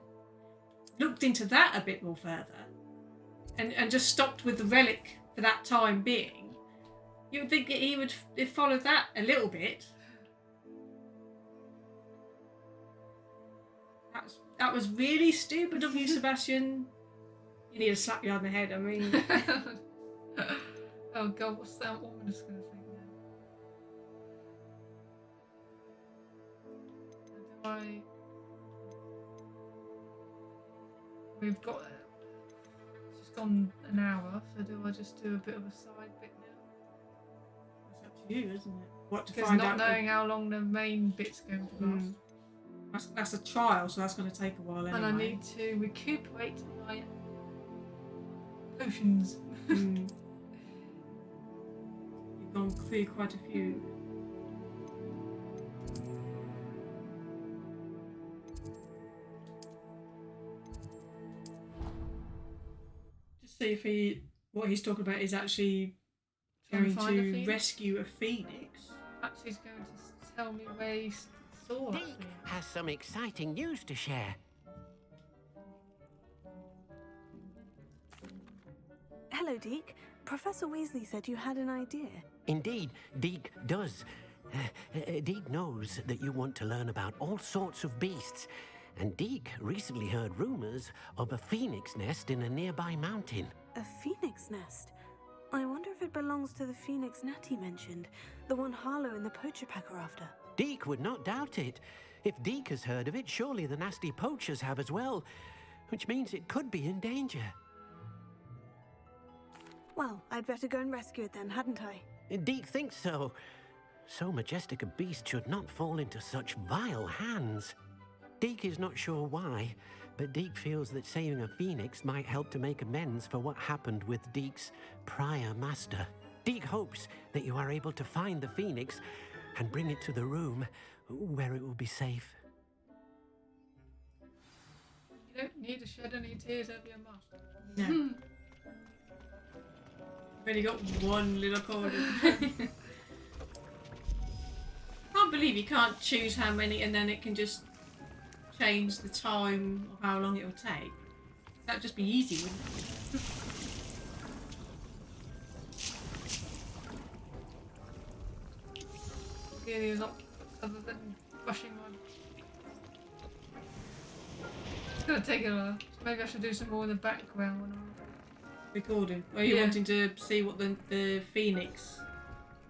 looked into that a bit more further, and just stopped with the relic for that time being. You would think that he would follow that a little bit. That was really stupid of you, Sebastian. You need to slap you on the head. I mean, oh God, what's that Ominous going to think now? We've got. It's just gone an hour, so do I just do a bit of a side bit now? It's up to you, isn't it? What to Because find not out? knowing how long the main bit's going to last. That's a trial, so that's going to take a while anyway. And I need to recuperate my potions. You've gone through quite a few. Just see if what he's talking about is actually going to rescue a phoenix. Perhaps he's going to tell me where he saw that. Deke has some exciting news to share. Hello, Deke. Professor Weasley said you had an idea. Indeed, Deke does. Deke knows that you want to learn about all sorts of beasts, and Deke recently heard rumors of a phoenix nest in a nearby mountain. A phoenix nest? I wonder if it belongs to the phoenix Natty mentioned, the one Harlow and the poacher pack are after. Deke would not doubt it. If Deke has heard of it, surely the nasty poachers have as well, which means it could be in danger. Well, I'd better go and rescue it then, hadn't I? Deke thinks so. So majestic a beast should not fall into such vile hands. Deke is not sure why, but Deke feels that saving a phoenix might help to make amends for what happened with Deke's prior master. Deke hopes that you are able to find the phoenix and bring it to the room where it will be safe. You don't need to shed any tears over your master. No. You've only got one little corner. Can't believe you can't choose how many and then it can just change the time of how long it will take. That'd just be easy, wouldn't it? Really a lot other than brushing my... It's gonna take a while. Maybe I should do some more in the background when I'm recording. Are you wanting to see what the phoenix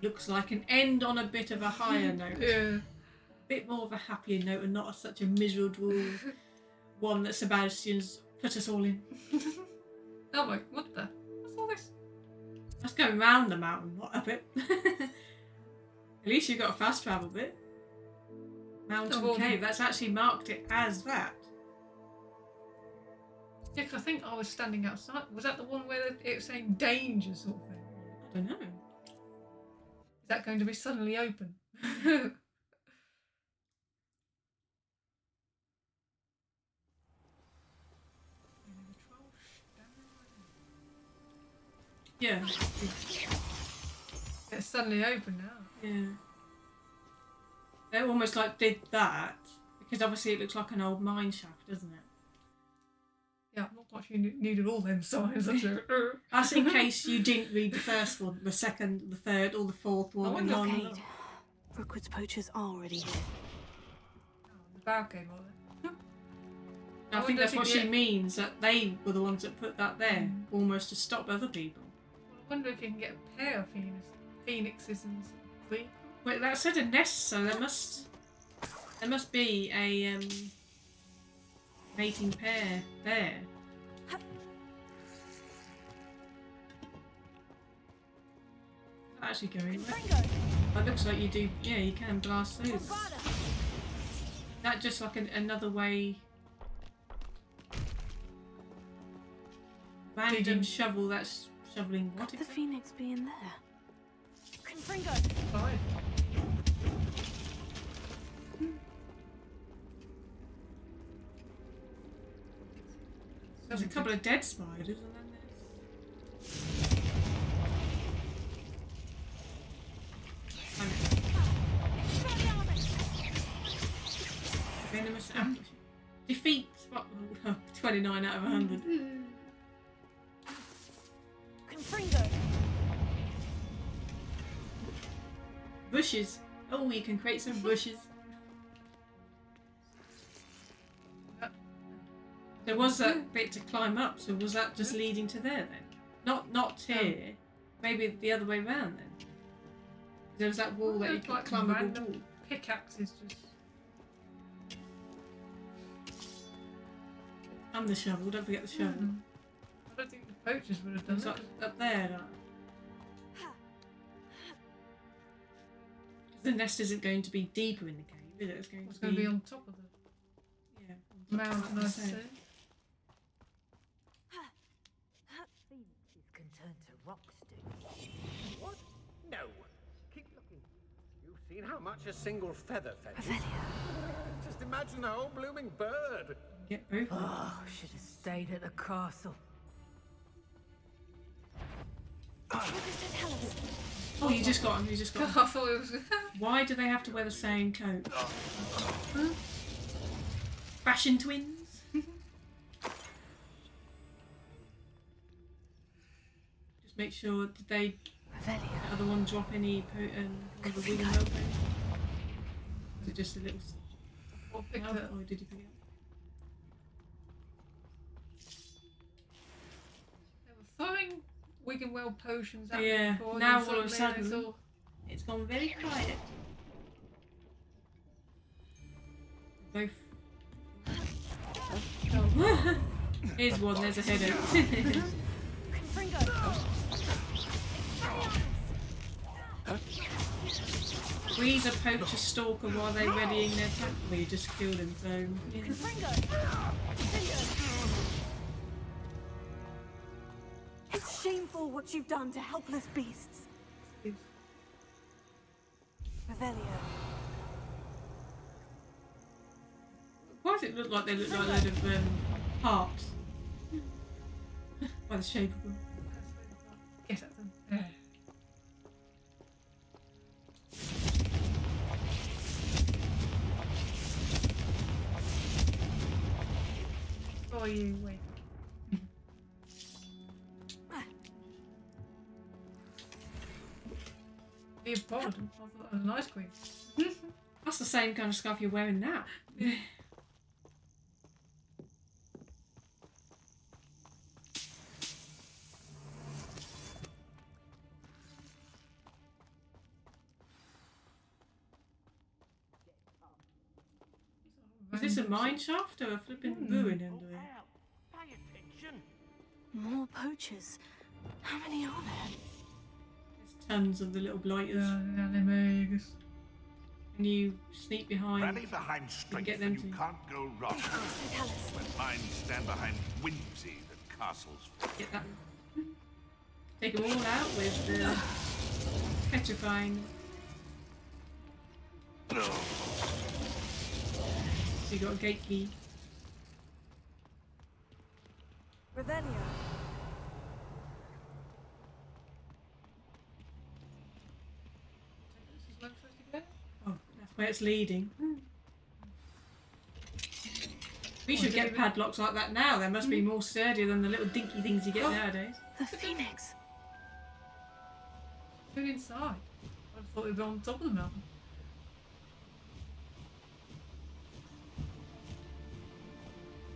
looks like and end on a bit of a higher note? Yeah. Bit more of a happier note and not such a miserable one that Sebastian's put us all in. Oh my, what the? What's all this? That's going round the mountain, not up it. At least you've got a fast travel bit. Mountain cave, that's actually marked it as that. Yeah, 'cause I think I was standing outside. Was that the one where it was saying danger sort of thing? I don't know. Is that going to be suddenly open? Yeah. It's suddenly open now. Yeah. They almost like did that because obviously it looks like an old mine shaft, doesn't it? Yeah, I'm not quite sure you needed all them signs. That's in case you didn't read the first one, the second, the third, or the fourth one. Okay. Rookwood's poachers are already here. The bad game, are they? I think that's what she means, that they were the ones that put that there, almost to stop other people. I wonder if you can get a pair of phoenixes and queen. Wait, that said a nest, so there must be a mating pair there. Actually going. That looks like you do. Yeah, you can blast through. That just like another way. Random shovel that's shoveling what? Could the phoenix be in there? Fine. There's a couple of dead spiders and then there's venomous ambush. Defeat 29 out of 100. Bushes. Oh, you can create some bushes. There was that bit to climb up, so was that just leading to there then? Not here. Maybe the other way round then. There was that wall that you could climb over the wall. Pickaxes just. And the shovel, don't forget the shovel. I don't think the poachers would have done It's it. like up there, like. The nest isn't going to be deeper in the cave, is it? It's going to be on top of the mountain, I say. Phoenixes can turn to rocks, do. What? No. Keep looking. You've seen how much a single feather fetches. Just imagine a whole blooming bird. Get both. Oh, should have stayed at the castle. Oh, you just got him. You just got him. I thought it was. Why do they have to wear the same coat? Fashion twins? Just make sure that they. The other one drop any of the wing open? Was it just a little. Or pick Or it. did you pick it up? They were throwing Wiggenwell potions at me Yeah, before, now and all of a suddenly they sudden saw- it's gone very quiet. Both. Here's one, there's a headache. Squeeze a poacher stalker while they're readying their attack. Well, you just killed him, so. Yeah. It's shameful what you've done to helpless beasts. Revelio. Why does it look like they look like a load of hearts? By the shape of them. Get at them. Yeah. Oh, you wait. Be a bod. I thought that was an ice cream. That's the same kind of scarf you're wearing now. Is this a mine shaft or a flipping ruin under it? Pay attention. More poachers. How many are there? There's tons of the little blighters. Animagus. And you sneak behind. Rally behind strength get them and you can't go wrong. When minds stand behind whimsy, the castles fall. Get that. Take them all out with the petrifying. So you got a gate key. Revelio. Oh, that's where it's leading. We should get padlocks like that now. They must be more sturdier than the little dinky things you get nowadays. The phoenix. Who inside? I thought it would be on top of the mountain.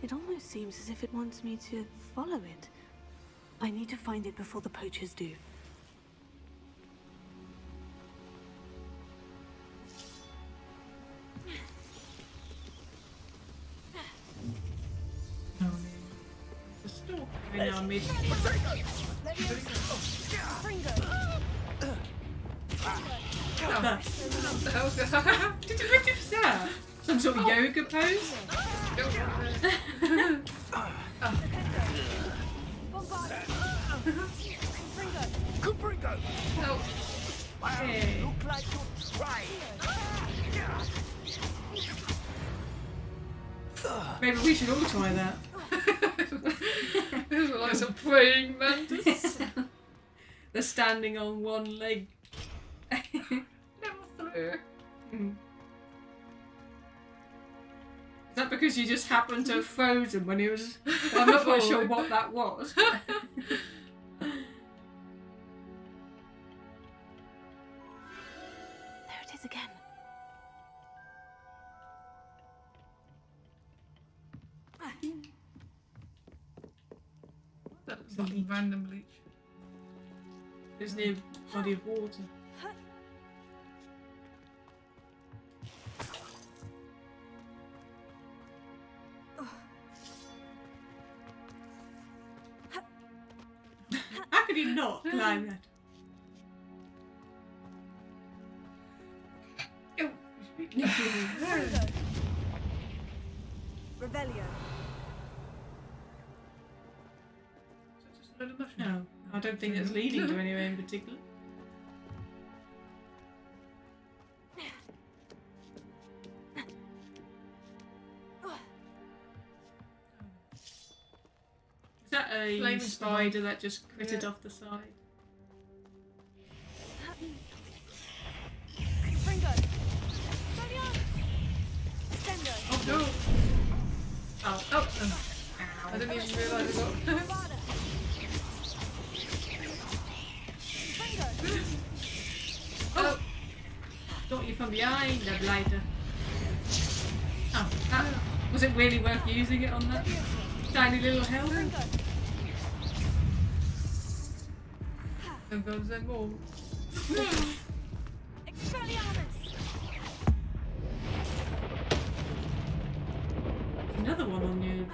It almost seems as if it wants me to follow it. I need to find it before the poachers do. The stalk. Right now, mid. Did you produce that? Some sort of yoga pose? Kupringo! No. Wow, Hey. look like you're trying. Maybe we should all try that. These are like some praying mantis. They're standing on one leg. Never through. Is that because you just happened to have frozen when he was... Well, I'm not quite sure what that was. There it is again. That looks like a random leech. It's near a body of water. could he not climb that? Revelio. No, I don't think it's leading to anywhere in particular. Is that a Flaming spider that just critted off the side? Oh no! Oh, oh! I didn't even realise I got. Oh! Got you from behind, the blighter. Oh, that, was it really worth using it on that tiny little helmet? There goes them all. Another one on your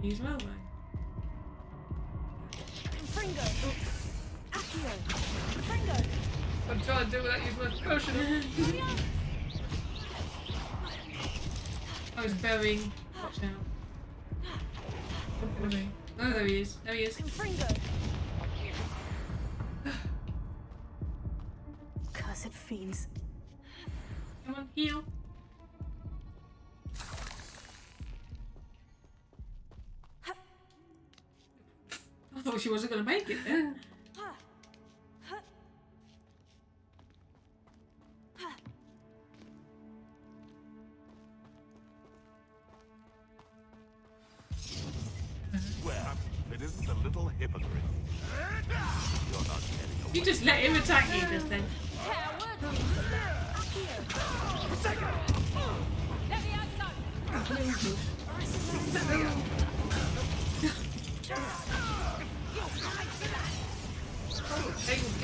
thingy as well, though. I'm trying to do without using my potion. I was burying. Watch out. Oh, there he is. There he is. Cursed fiends. Come on, heal. I thought she wasn't going to make it then. Well, it isn't a little hypocrite. You're not getting away. You just let him attack you just then.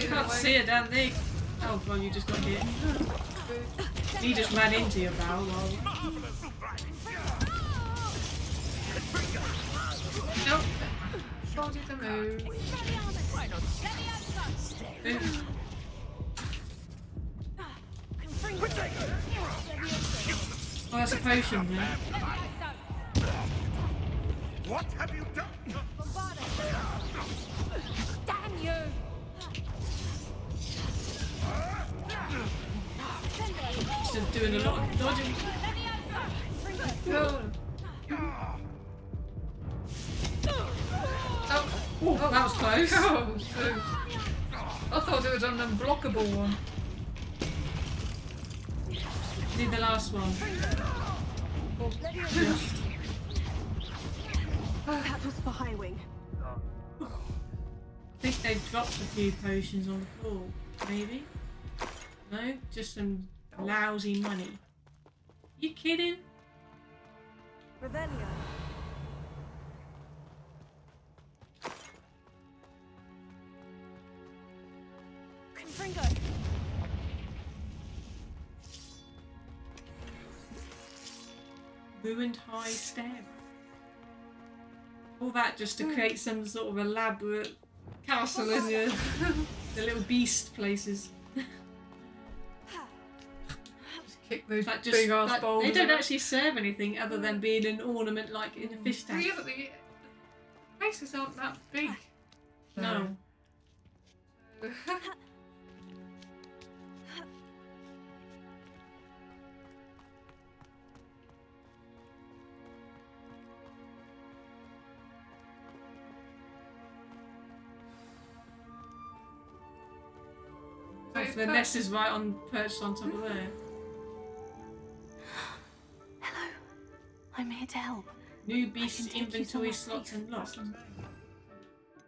You can't see her down there. Oh, well, you just got hit. He just ran into your barrel. Nope. Shorty to move. Oh, that's a potion, man. What have you done? Damn you! Still doing a lot of dodging. Oh, that was close. Oh, I thought it was an unblockable one. Did the last one. That was for Highwing. I think they've dropped a few potions on the floor. Maybe? No? Just some lousy money. You kidding? Revelio. Confringo. Ruined high stair. All that just to create some sort of elaborate castle in the little beast places. Kick those That big ass boulders. they don't actually serve anything other than being an ornament like in a fish tank. Yeah, but the places aren't that big. No. The nest is right on perched on top of there. Hello. I'm here to help. New beast take you inventory somewhere slots safe. unlocked. So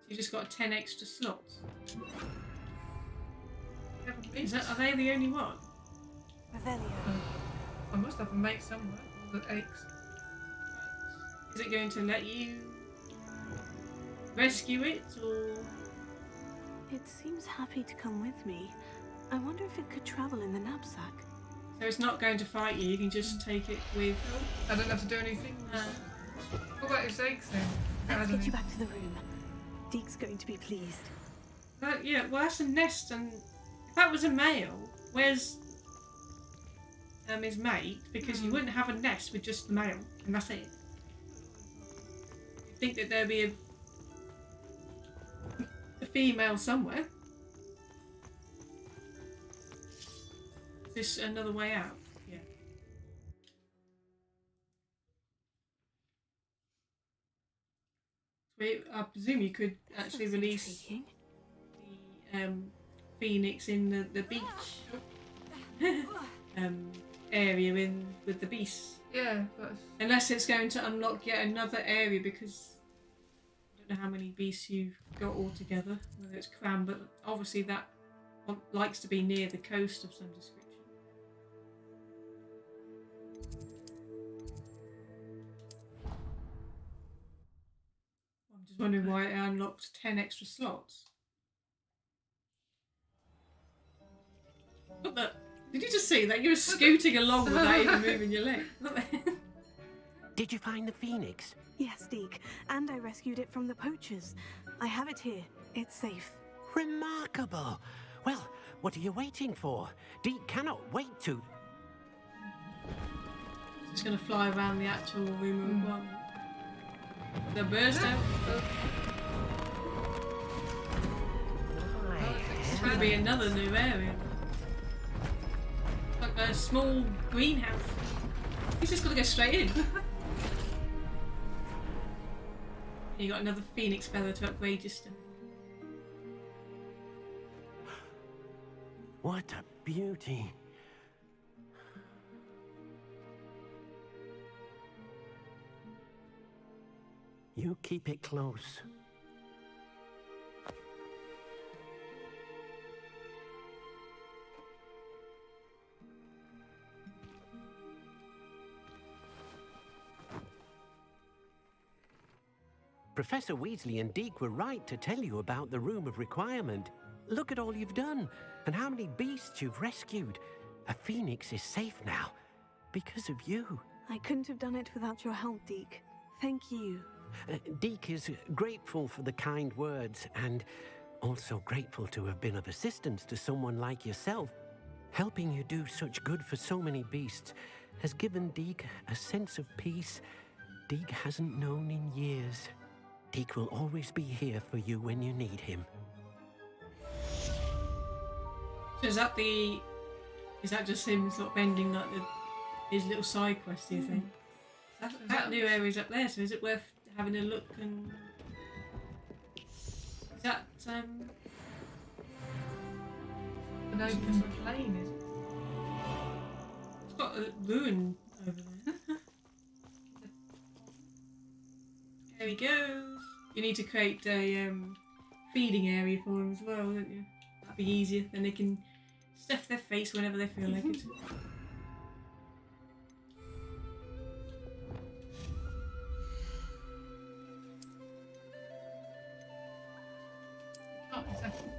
you just got 10 extra slots. Are they the only one? Revelio. I must have a mate somewhere that aches. Is it going to let you rescue it or? It seems happy to come with me. I wonder if it could travel in the knapsack. So it's not going to fight you, you can just take it with... I don't have to do anything. What about his eggs then? Let's get you back to the room. Deke's going to be pleased. Yeah, well, that's a nest, and if that was a male, where's his mate? Because you wouldn't have a nest with just the male, and that's it. You'd think that there'd be a female somewhere. Is this another way out? Yeah. I presume you could actually release the phoenix in the beach area with the beasts. Yeah, but unless it's going to unlock yet another area, because I don't know how many beasts you've got all together, whether it's crammed, but obviously that one likes to be near the coast of some description. I'm just wondering why it unlocked 10 extra slots. What the? Did you just see that? You were scooting along without even moving your leg. Did you find the phoenix? Yes, Deke, and I rescued it from the poachers. I have it here. It's safe. Remarkable. Well, what are you waiting for? Deke cannot wait to... Just going to fly around the actual room of requirement. The burst out. It's going to be another new area. Like a small greenhouse. He's just got to go straight in. You got another phoenix feather to upgrade your stuff. What a beauty. You keep it close. Professor Weasley and Deke were right to tell you about the Room of Requirement. Look at all you've done, and how many beasts you've rescued. A phoenix is safe now, because of you. I couldn't have done it without your help, Deke. Thank you. Deke is grateful for the kind words, and also grateful to have been of assistance to someone like yourself. Helping you do such good for so many beasts has given Deke a sense of peace Deke hasn't known in years. Deke will always be here for you when you need him. So is that just him sort of ending like his little side quest, do you think? That new area's up there, so is it worth having a look? And is that an open plain, is it? It's got a ruin over there. There we go. You need to create a feeding area for them as well, don't you? That'd be easier. Then they can stuff their face whenever they feel like it.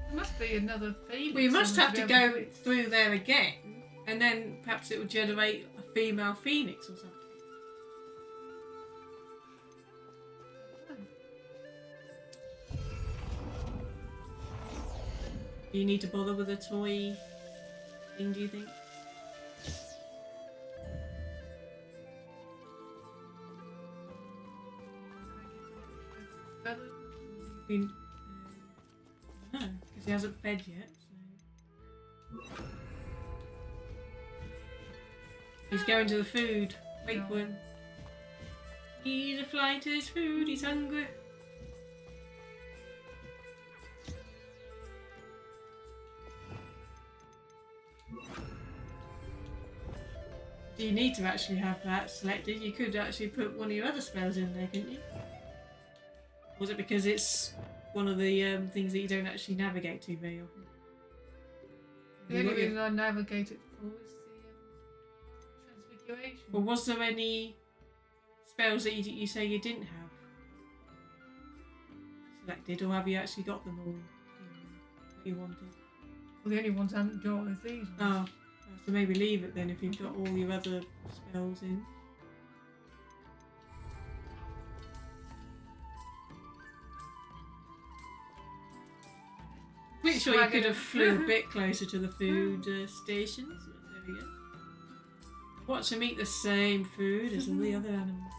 There must be another feed. Well, you must have to go through there again, and then perhaps it will generate a female phoenix or something. Do you need to bother with a toy thing, do you think? No, because he hasn't fed yet. So. He's going to the food. Wait for him. He's a fly to his food. He's hungry. Do you need to actually have that selected? You could actually put one of your other spells in there, couldn't you? Was it because it's one of the things that you don't actually navigate to very often? The only reason I navigate it for is the transfiguration. Well, was there any spells that you say you didn't have selected, or have you actually got them all that you wanted? Well, the only ones I haven't got is these ones. Oh, so maybe leave it then if you've got all your other spells in. Pretty sure you could have flew a bit closer to the food stations. There we go. Watch them eat the same food as all the other animals.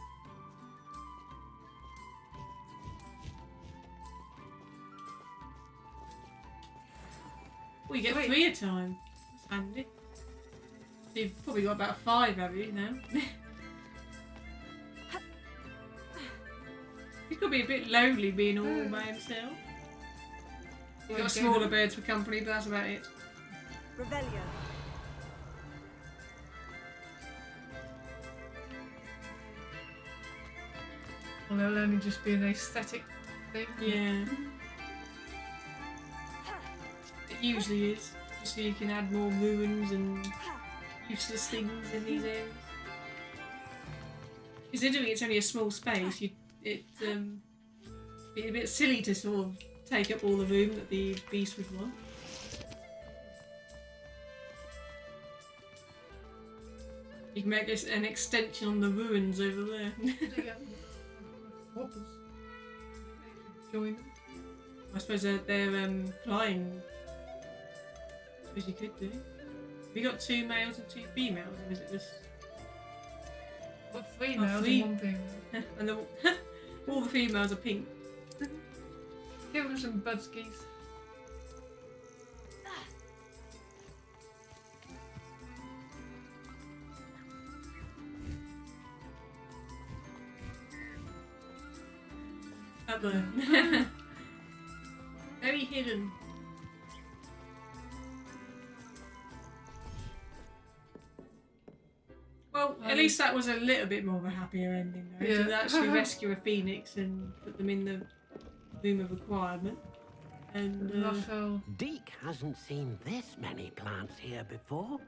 Well, you get 3 a time. That's handy. So you've probably got about 5, have you, now? He could be a bit lonely being all by himself. You've got smaller birds for company, but that's about it. Revelio. Well, it'll only just be an aesthetic thing. Yeah. It usually is. Just so you can add more ruins and useless things in these areas. Considering it's only a small space, it'd be a bit silly to sort of take up all the room that the beast would want. You can make this an extension on the ruins over there. Join them. I suppose they're flying. I suppose you could do. Have you got 2 males and 2 females, or is it just? Got 3 males and 1 female. And all the females are pink. Give them some budskies. Up there. Very hidden. Well, at least that was a little bit more of a happier ending, though. Yeah. To actually rescue a phoenix and put them in the room of requirement. And Deke hasn't seen this many plants here before.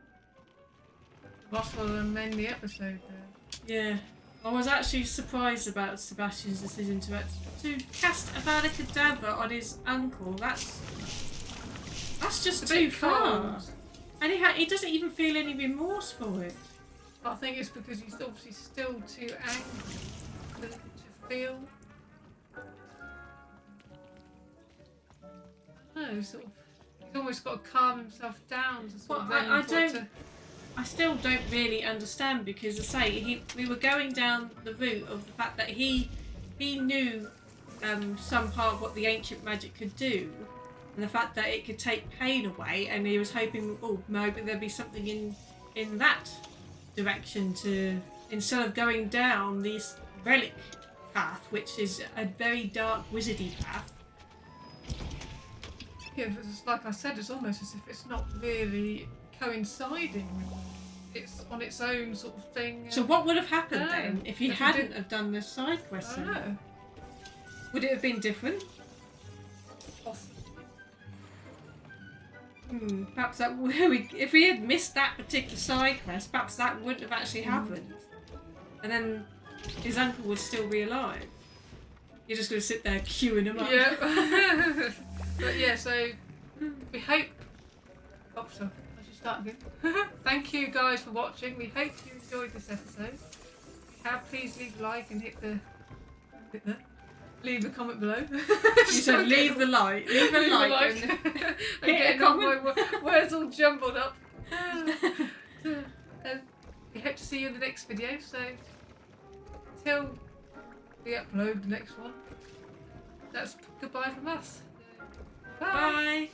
Russell will amend the episode there. Yeah. I was actually surprised about Sebastian's decision to cast Avada Kedavra on his uncle. That's just too far. And he doesn't even feel any remorse for it. I think it's because he's obviously still too angry to feel. No, he's almost got to calm himself down to sort of I still don't really understand, because, as I say, we were going down the route of the fact that he knew some part of what the ancient magic could do, and the fact that it could take pain away, and he was hoping, maybe there'd be something in that direction to, instead of going down this relic path, which is a very dark wizardy path. Yeah, but it's like I said, it's almost as if it's not really coinciding. It's on its own sort of thing. So what would have happened then if he hadn't have done the side quest? I don't know. Would it have been different? Possibly. Perhaps that if we had missed that particular side quest, perhaps that wouldn't have actually happened. And then his uncle would still be alive. You're just going to sit there queuing him up. Yeah. But yeah, so we hope. Oh, sorry. I should start again. Thank you guys for watching. We hope you enjoyed this episode. If you have, please leave a like and leave a comment below. You said leave the like. Leave a like. I'm getting all my words all jumbled up. We hope to see you in the next video. So until we upload the next one, that's goodbye from us. Bye.